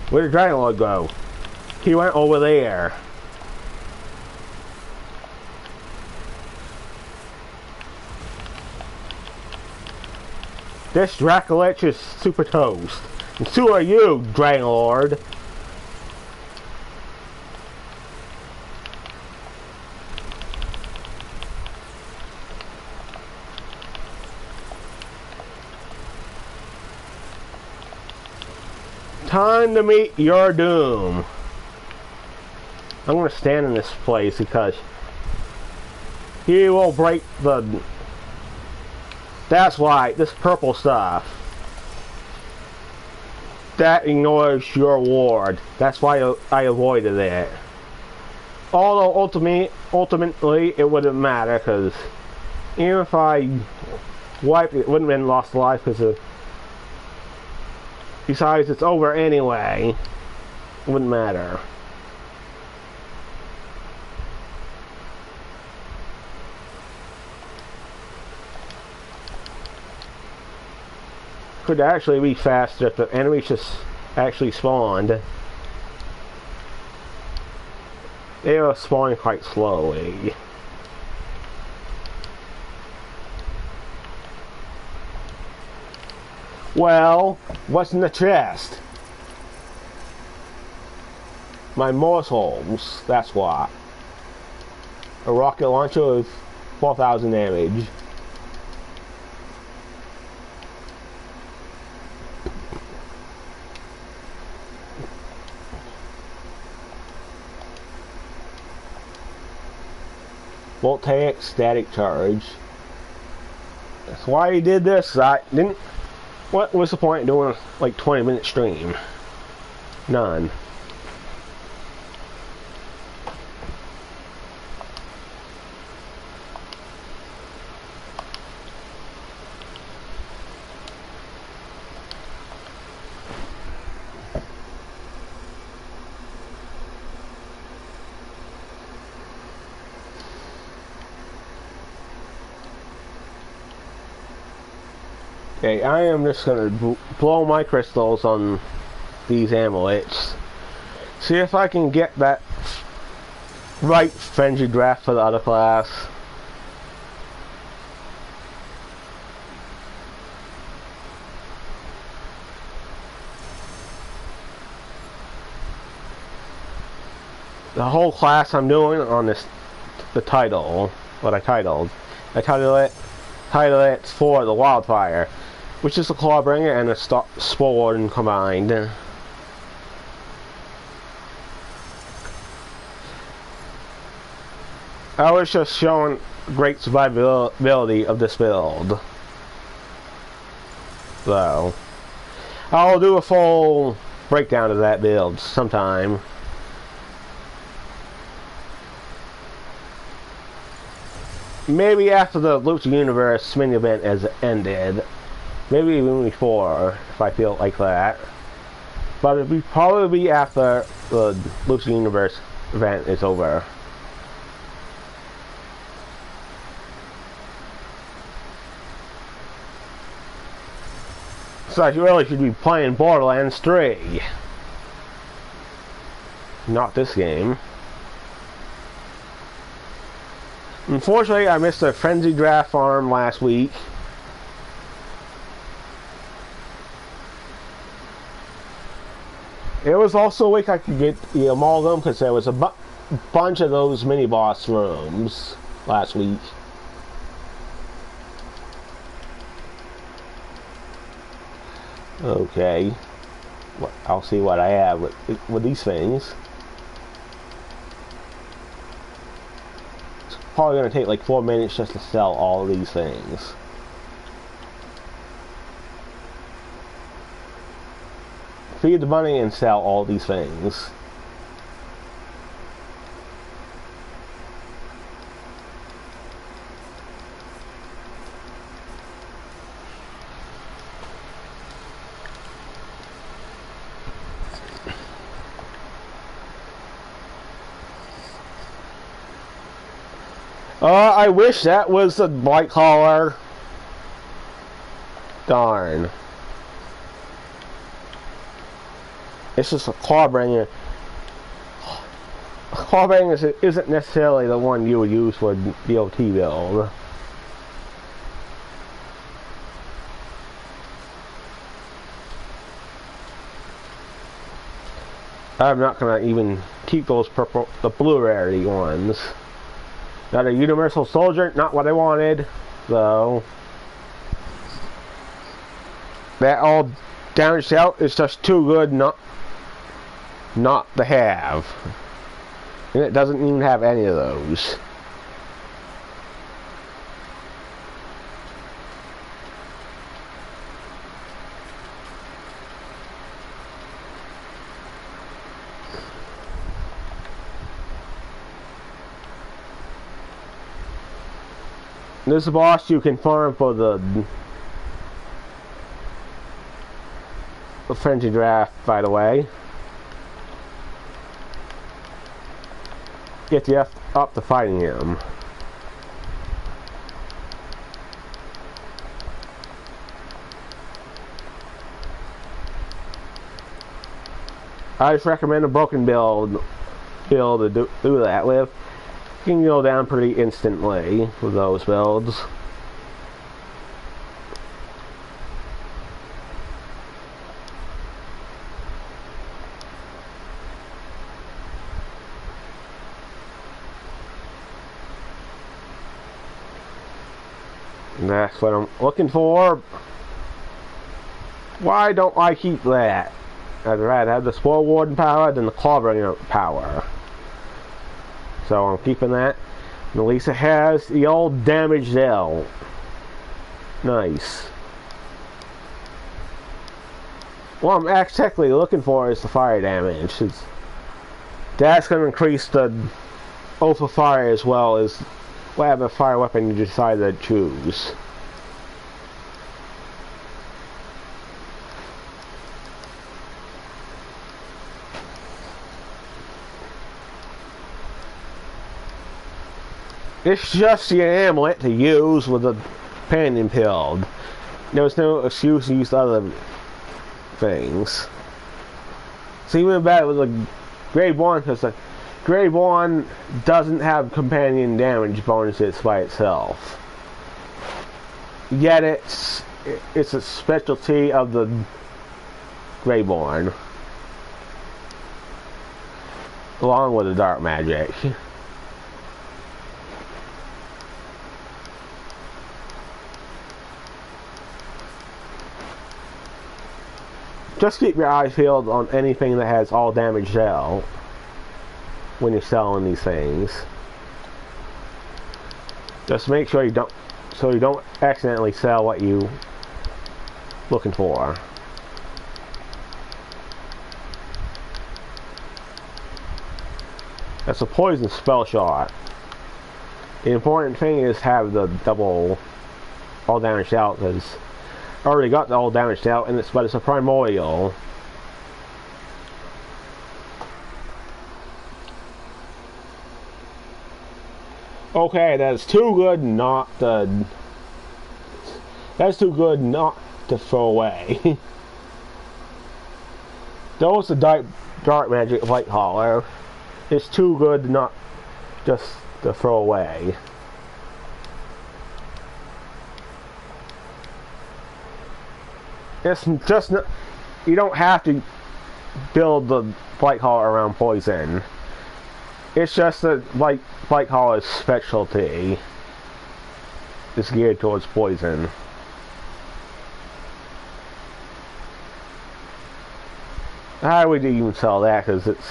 Where did Dragon Lord go? He went over there. This Dracolich is super toast. And so are you, Dragon Lord. Time to meet your doom. I'm gonna stand in this place because he will break the... That's right, this purple stuff. That ignores your ward. That's why I avoided it. Although ultimately it wouldn't matter, because even if I wiped it, it wouldn't have been lost life because of... Besides, it's over anyway. It wouldn't matter. Could actually be faster if the enemies just actually spawned. They are spawning quite slowly. Well, what's in the chest? My morsels, that's what. A rocket launcher with 4,000 damage. Voltaic static charge. That's why he did this. I didn't... What was the point in doing a like 20-minute stream? None. Okay, I am just gonna blow my crystals on these amulets. See if I can get that right frenzy draft for the other class. The whole class I'm doing on this, the title, what I titled it for the Wildfire, which is a Clawbringer and a Spore combined. I was just showing great survivability of this build. So, I'll do a full breakdown of that build sometime. Maybe after the Loot Universe mini event has ended. Maybe even before, if I feel like that. But it'll probably be after the Loot Universe event is over. So I really should be playing Borderlands 3. Not this game. Unfortunately, I missed a Frenzy Draft farm last week. It was also a week I could get the Amalgam because there was a bunch of those mini-boss rooms. last week. Okay, I'll see what I have with these things. It's probably going to take like 4 minutes just to sell all of these things. Feed the money and sell all these things. I wish that was the white collar. Darn. It's just a claw bringer. A claw bringer isn't necessarily the one you would use for DOT build. I'm not gonna even keep those purple, the blue rarity ones. Not a universal soldier, not what I wanted, though. That all damaged out is just too good not to have. And it doesn't even have any of those. This boss you can farm for the frenzy draft, by the way. Get you up to fighting him. I just recommend a broken build to do that with. You can go down pretty instantly with those builds. And that's what I'm looking for. Why don't I keep that? I'd rather have the Spoil Warden power than the Clawbringer power. So I'm keeping that. And at least it has the old damaged L. Nice. What I'm actually looking for is the fire damage. That's going to increase the Oath of Fire as well as whatever fire weapon you decide to choose. It's just the amulet to use with a companion build. There's no excuse to use other things. It's even better with a grade 1 because the grade 1 doesn't have companion damage bonuses by itself. Yet it's a specialty of the Greyborn, along with the dark magic. Just keep your eyes peeled on anything that has all damage out when you're selling these things. Just make sure you don't accidentally sell what you looking for. That's a poison spell shot. The important thing is have the double all damaged out because I already got the all damaged out and but it's a primordial. Okay, that's too good not to. That's too good not to throw away. Those are dark magic white collar. It's too good not just to throw away. It's just not, you don't have to build the white collar around poison. It's just that White Collar's specialty is geared towards poison. How would you even sell that? Because it's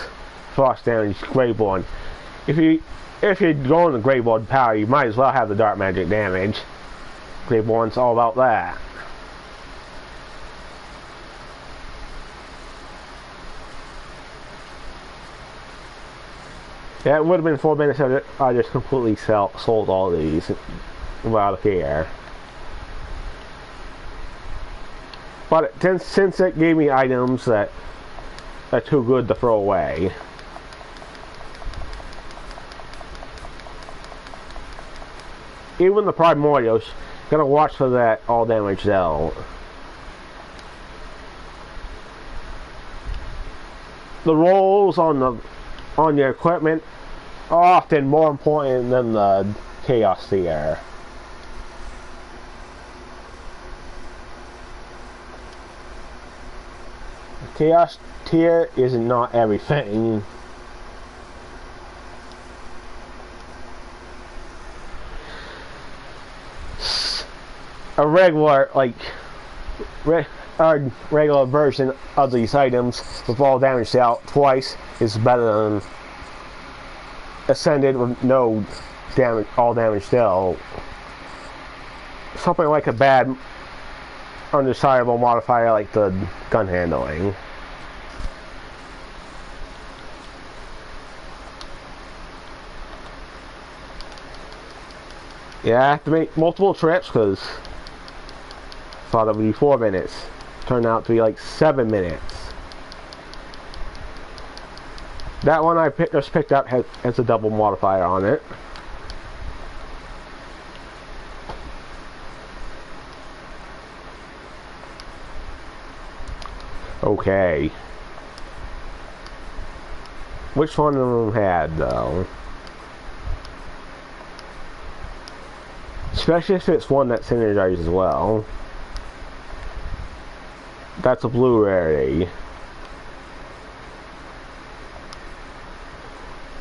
frost damage Greyborn. If you're going to Greyborn power, you might as well have the dark magic damage. Greyborn's all about that. Yeah, it would have been 4 minutes if I just completely sold all these without a care. But since it gave me items that are too good to throw away. Even the Primordials, gotta watch for that all damage dealt. The rolls on your equipment are often more important than the chaos tier. Chaos tier is not everything. A regular, regular version of these items with all damage dealt twice is better than Ascended with no damage, all damage dealt. Something like a bad, undesirable modifier like the gun handling. Yeah, I have to make multiple trips because I thought it would be 4 minutes. Turned out to be like 7 minutes. That one I just picked up has a double modifier on it. Okay. Which one of them had though? Especially if it's one that synergizes as well. That's a blue rarity.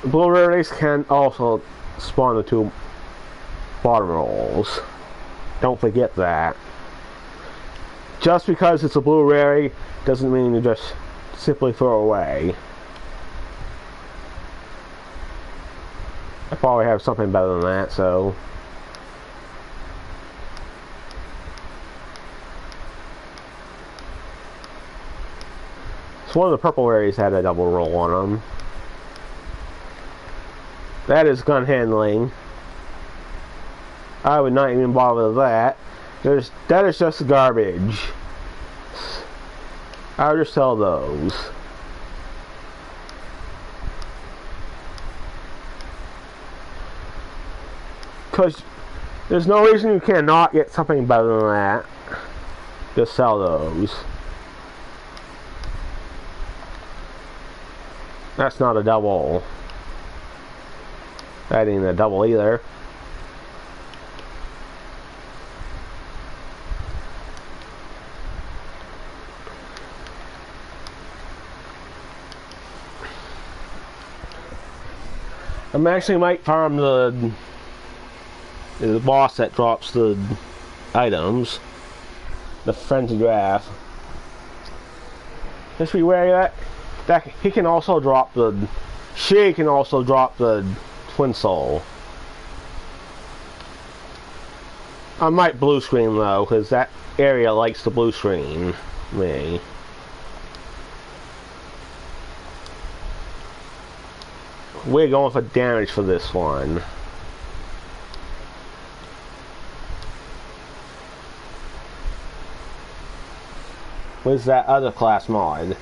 Blue rarities can also spawn the 2 bottom rolls. Don't forget that. Just because it's a blue rarity doesn't mean you just simply throw away. I probably have something better than that, so. So one of the purple rarities had a double roll on them. That is gun handling. I would not even bother with that. That is just garbage. I would just sell those. Because there's no reason you cannot get something better than that. Just sell those. That's not a double. That ain't a double either. I actually might farm the boss that drops the items. The frenzy draft. Just be wary of that he can also drop the. She can also drop the Twin Soul. I might blue screen though, because that area likes to blue screen me. We're going for damage for this one. Where's that other class mod?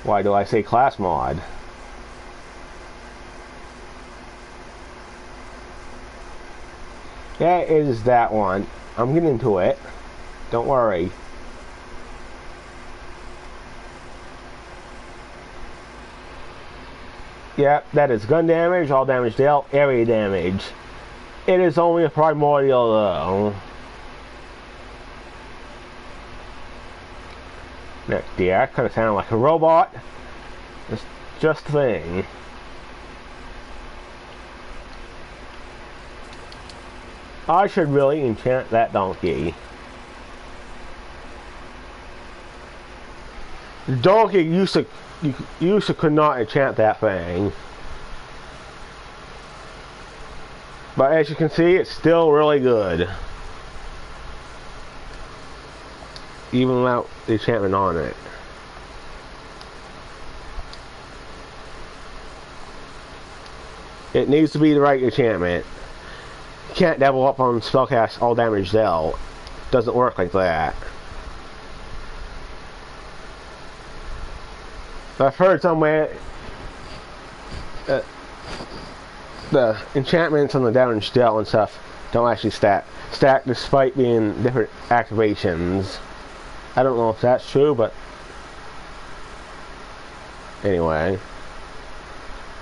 Why do I say class mod? Yeah, it is that one. I'm getting to it. Don't worry. Yep, that is gun damage, all damage dealt, area damage. It is only a primordial though. Next, yeah, that kind of sounded like a robot. It's just a thing. I should really enchant that donkey. The donkey used to could not enchant that thing. But as you can see, it's still really good. Even without the enchantment on it. It needs to be the right enchantment. You can't double up on spellcast all damage dealt. Doesn't work like that. I've heard somewhere that the enchantments on the damage dealt and stuff don't actually stack despite being different activations. I don't know if that's true, but anyway,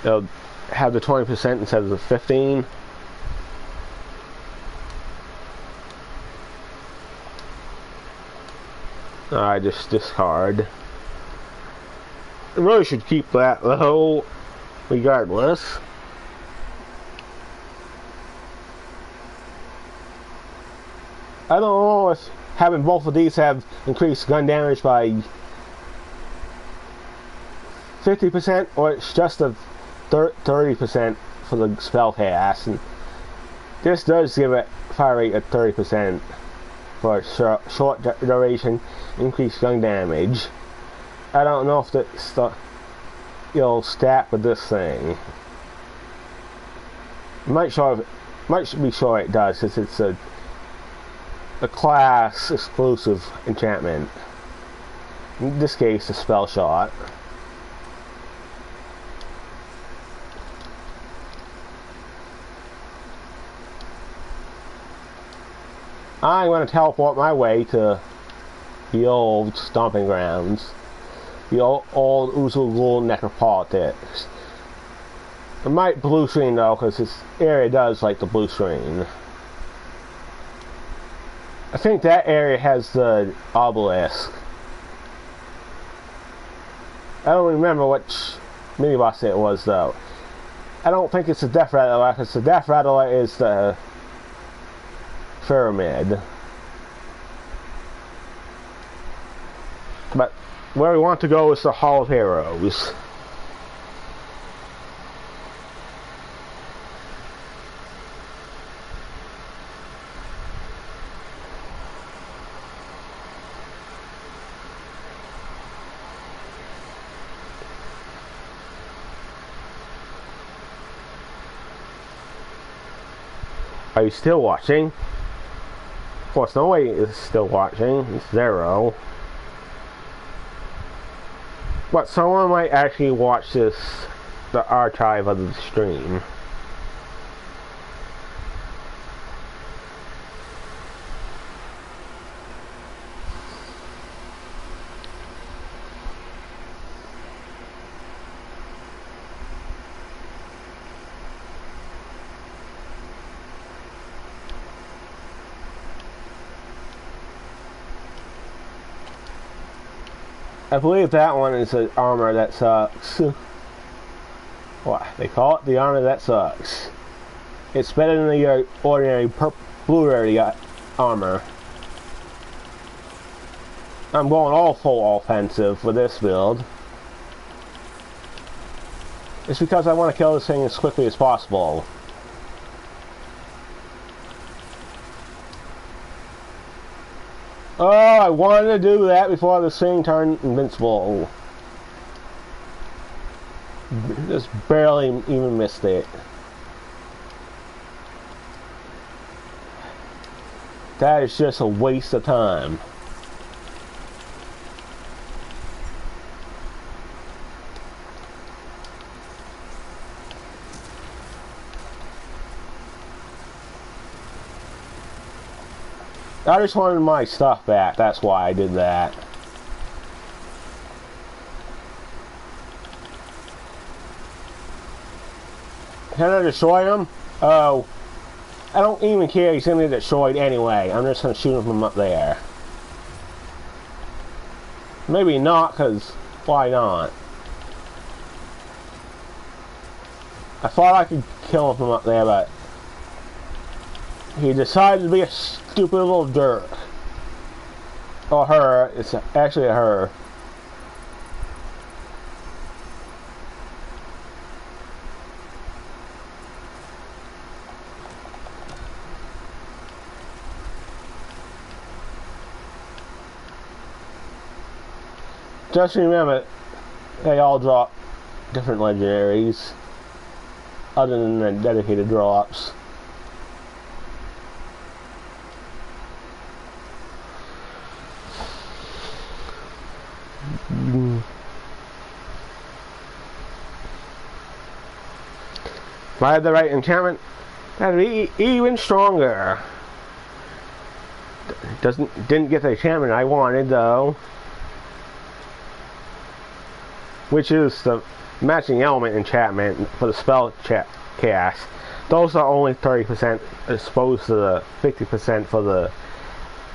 they'll have the 20% instead of the 15%. I just discard. I really should keep that though, regardless. I don't know if having both of these have increased gun damage by 50% or it's just a 30% for the spell cast. And this does give it fire rate at 30% for a short duration, increased gun damage. I don't know if that's you'll stack with this thing. Might be sure it does, since it's a class exclusive enchantment. In this case, a spell shot. I'm going to teleport my way to the old stomping grounds. The old Uzul Necropolitics. It might blue screen though, because this area does like the blue screen. I think that area has the obelisk. I don't remember which mini-boss it was though. I don't think it's the Death Rattler, because the Death Rattler is the pyramid. But where we want to go is the Hall of Heroes. Are you still watching? Of course, nobody is still watching. It's 0. But someone might actually watch the archive of the stream. I believe that one is an armor that sucks. What? They call it the armor that sucks. It's better than the ordinary blue rarity armor. I'm going all full offensive with this build. It's because I want to kill this thing as quickly as possible. Oh, I wanted to do that before this thing turned invincible. Just barely even missed it. That is just a waste of time. I just wanted my stuff back, that's why I did that. Can I destroy him? Oh. I don't even care, he's gonna get destroyed anyway. I'm just gonna shoot him from up there. Maybe not, because why not? I thought I could kill him from up there, but He decided to be a stupid little dirt. Or her. It's actually a her. Just remember, they all drop different legendaries, other than the dedicated drops. If I had the right enchantment, that'd be even stronger. Didn't get the enchantment I wanted though, which is the matching element enchantment for the spell cast. Those are only 30% as opposed to the 50% for the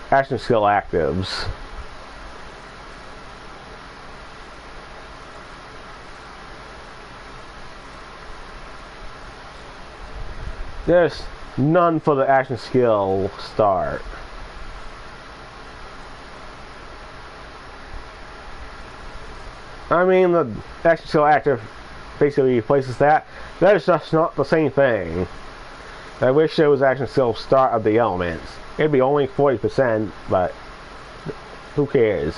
action skill actives. There's none for the action skill start. I mean, the action skill active basically replaces that. That is just not the same thing. I wish there was action skill start of the elements. It'd be only 40%, but who cares?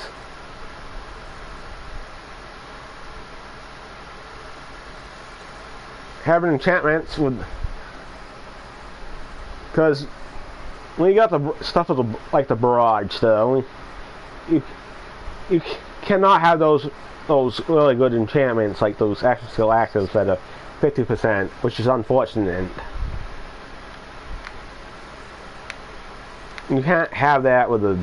Having enchantments would, because when you got the stuff of the, like the barrage, though, you cannot have those really good enchantments like those action skill actives that are 50%, which is unfortunate. You can't have that with the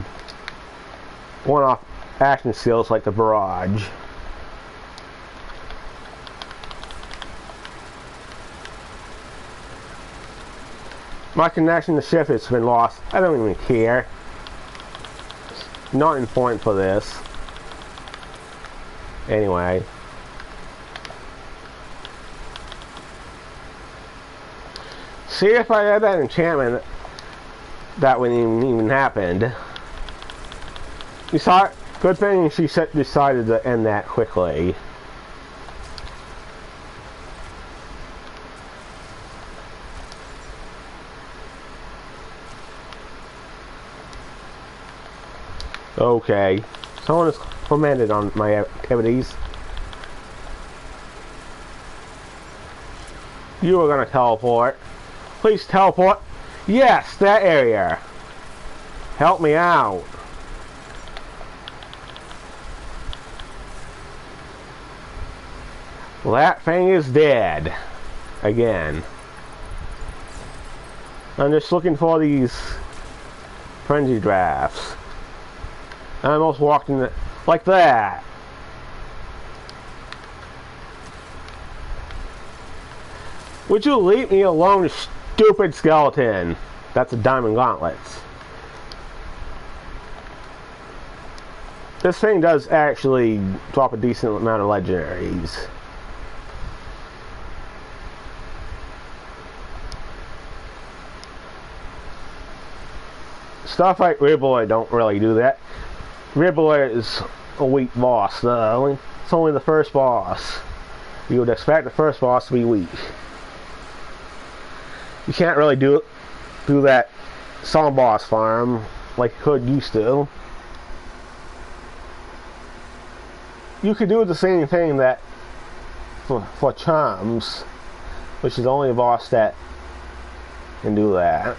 one-off action skills like the barrage. My connection to shift has been lost. I don't even care. It's not important for this. Anyway. See, if I had that enchantment, that wouldn't even happen. You saw it? Good thing she decided to end that quickly. Okay. Someone has commented on my activities. You are gonna teleport. Please teleport. Yes, that area. Help me out. Well, that thing is dead. Again. I'm just looking for these frenzy drafts. I almost walked in like that. Would you leave me alone, you stupid skeleton? That's a diamond gauntlets. This thing does actually drop a decent amount of legendaries. Stuff like Ribbler don't really do that. Ribbler is a weak boss though. It's only the first boss. You would expect the first boss to be weak. You can't really do that song boss farm like you could used to. You could do the same thing that for Charms, which is the only boss that can do that.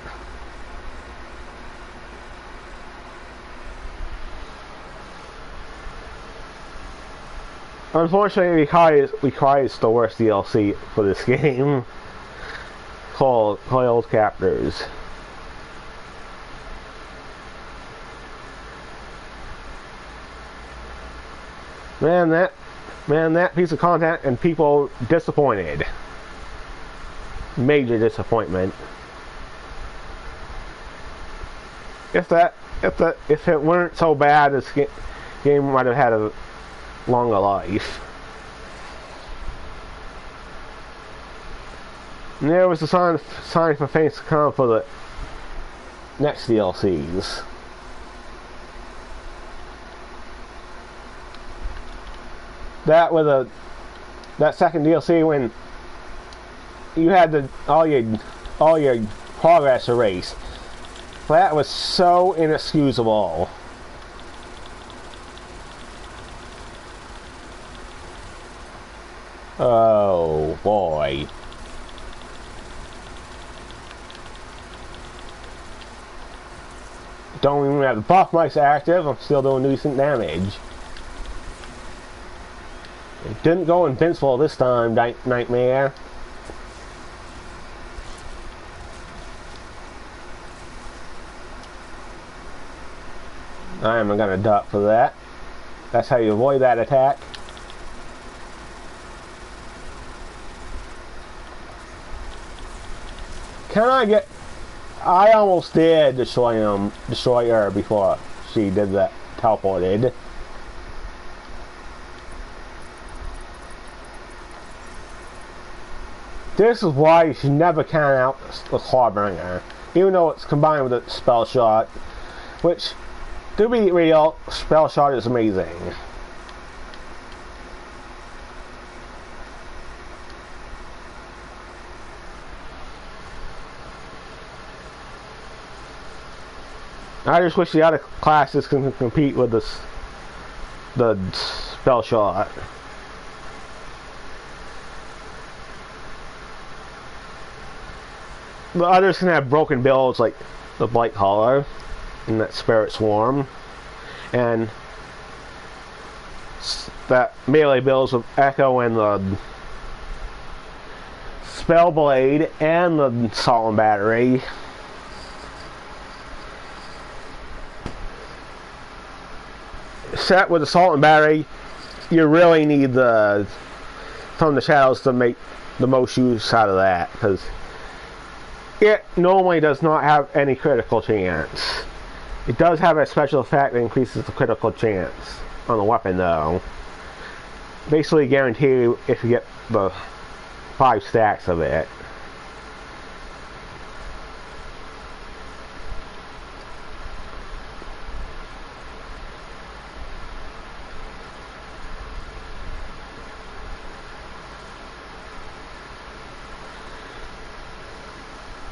Unfortunately, it requires the worst DLC for this game, called Coiled Captors. Man, that piece of content and people disappointed. Major disappointment. If it weren't so bad, this game might have had a longer life. And there was a sign for things to come for the next DLCs. That was that second DLC when you had all your progress erased. That was so inexcusable. Oh boy. Don't even have the buff mice active, I'm still doing decent damage. It didn't go invincible this time, Nightmare. I am gonna duck for that. That's how you avoid that attack. Can I get... I almost did destroy her before she did that teleported. This is why you should never count out the Clawbringer, even though it's combined with a spell shot, which, to be real, spell shot is amazing. I just wish the other classes can compete with the spell shot. The others can have broken builds like the Blight Caller and that Spirit Swarm, and that melee builds with Echo and the Spellblade and the Solemn Battery. Set with the Assault and Battery, you really need the From the Shadows to make the most use out of that, because it normally does not have any critical chance. It does have a special effect that increases the critical chance on the weapon though. Basically guarantee you if you get the 5 stacks of it.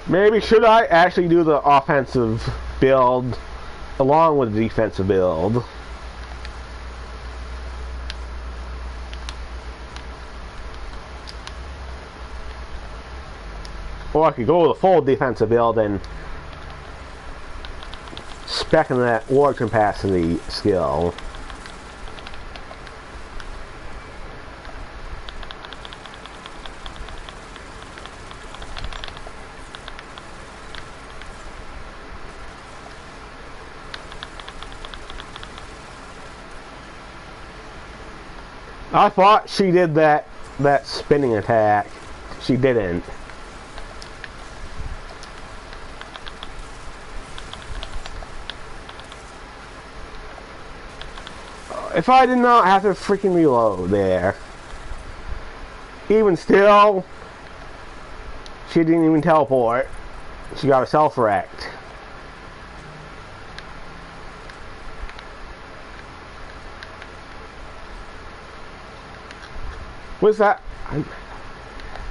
Maybe should I actually do the offensive build along with the defensive build? Or I could go with a full defensive build and spec in that ward capacity skill. I thought she did that spinning attack. She didn't. If I did not have to freaking reload there. Even still, she didn't even teleport. She got herself wrecked. What's that?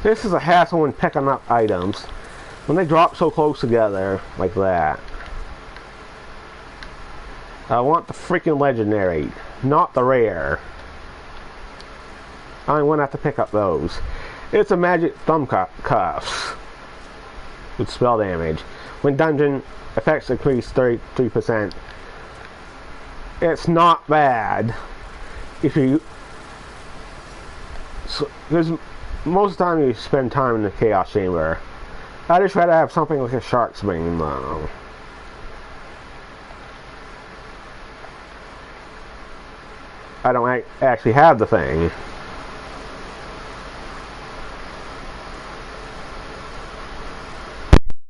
This is a hassle when picking up items. When they drop so close together, like that. I want the freaking legendary, not the rare. I'm gonna have to pick up those. It's a magic thumb cuffs with spell damage. When dungeon effects increase 33%. It's not bad if you... Because most of the time you spend time in the Chaos Chamber. I just rather have something like a Shark's Bane though. I don't actually have the thing.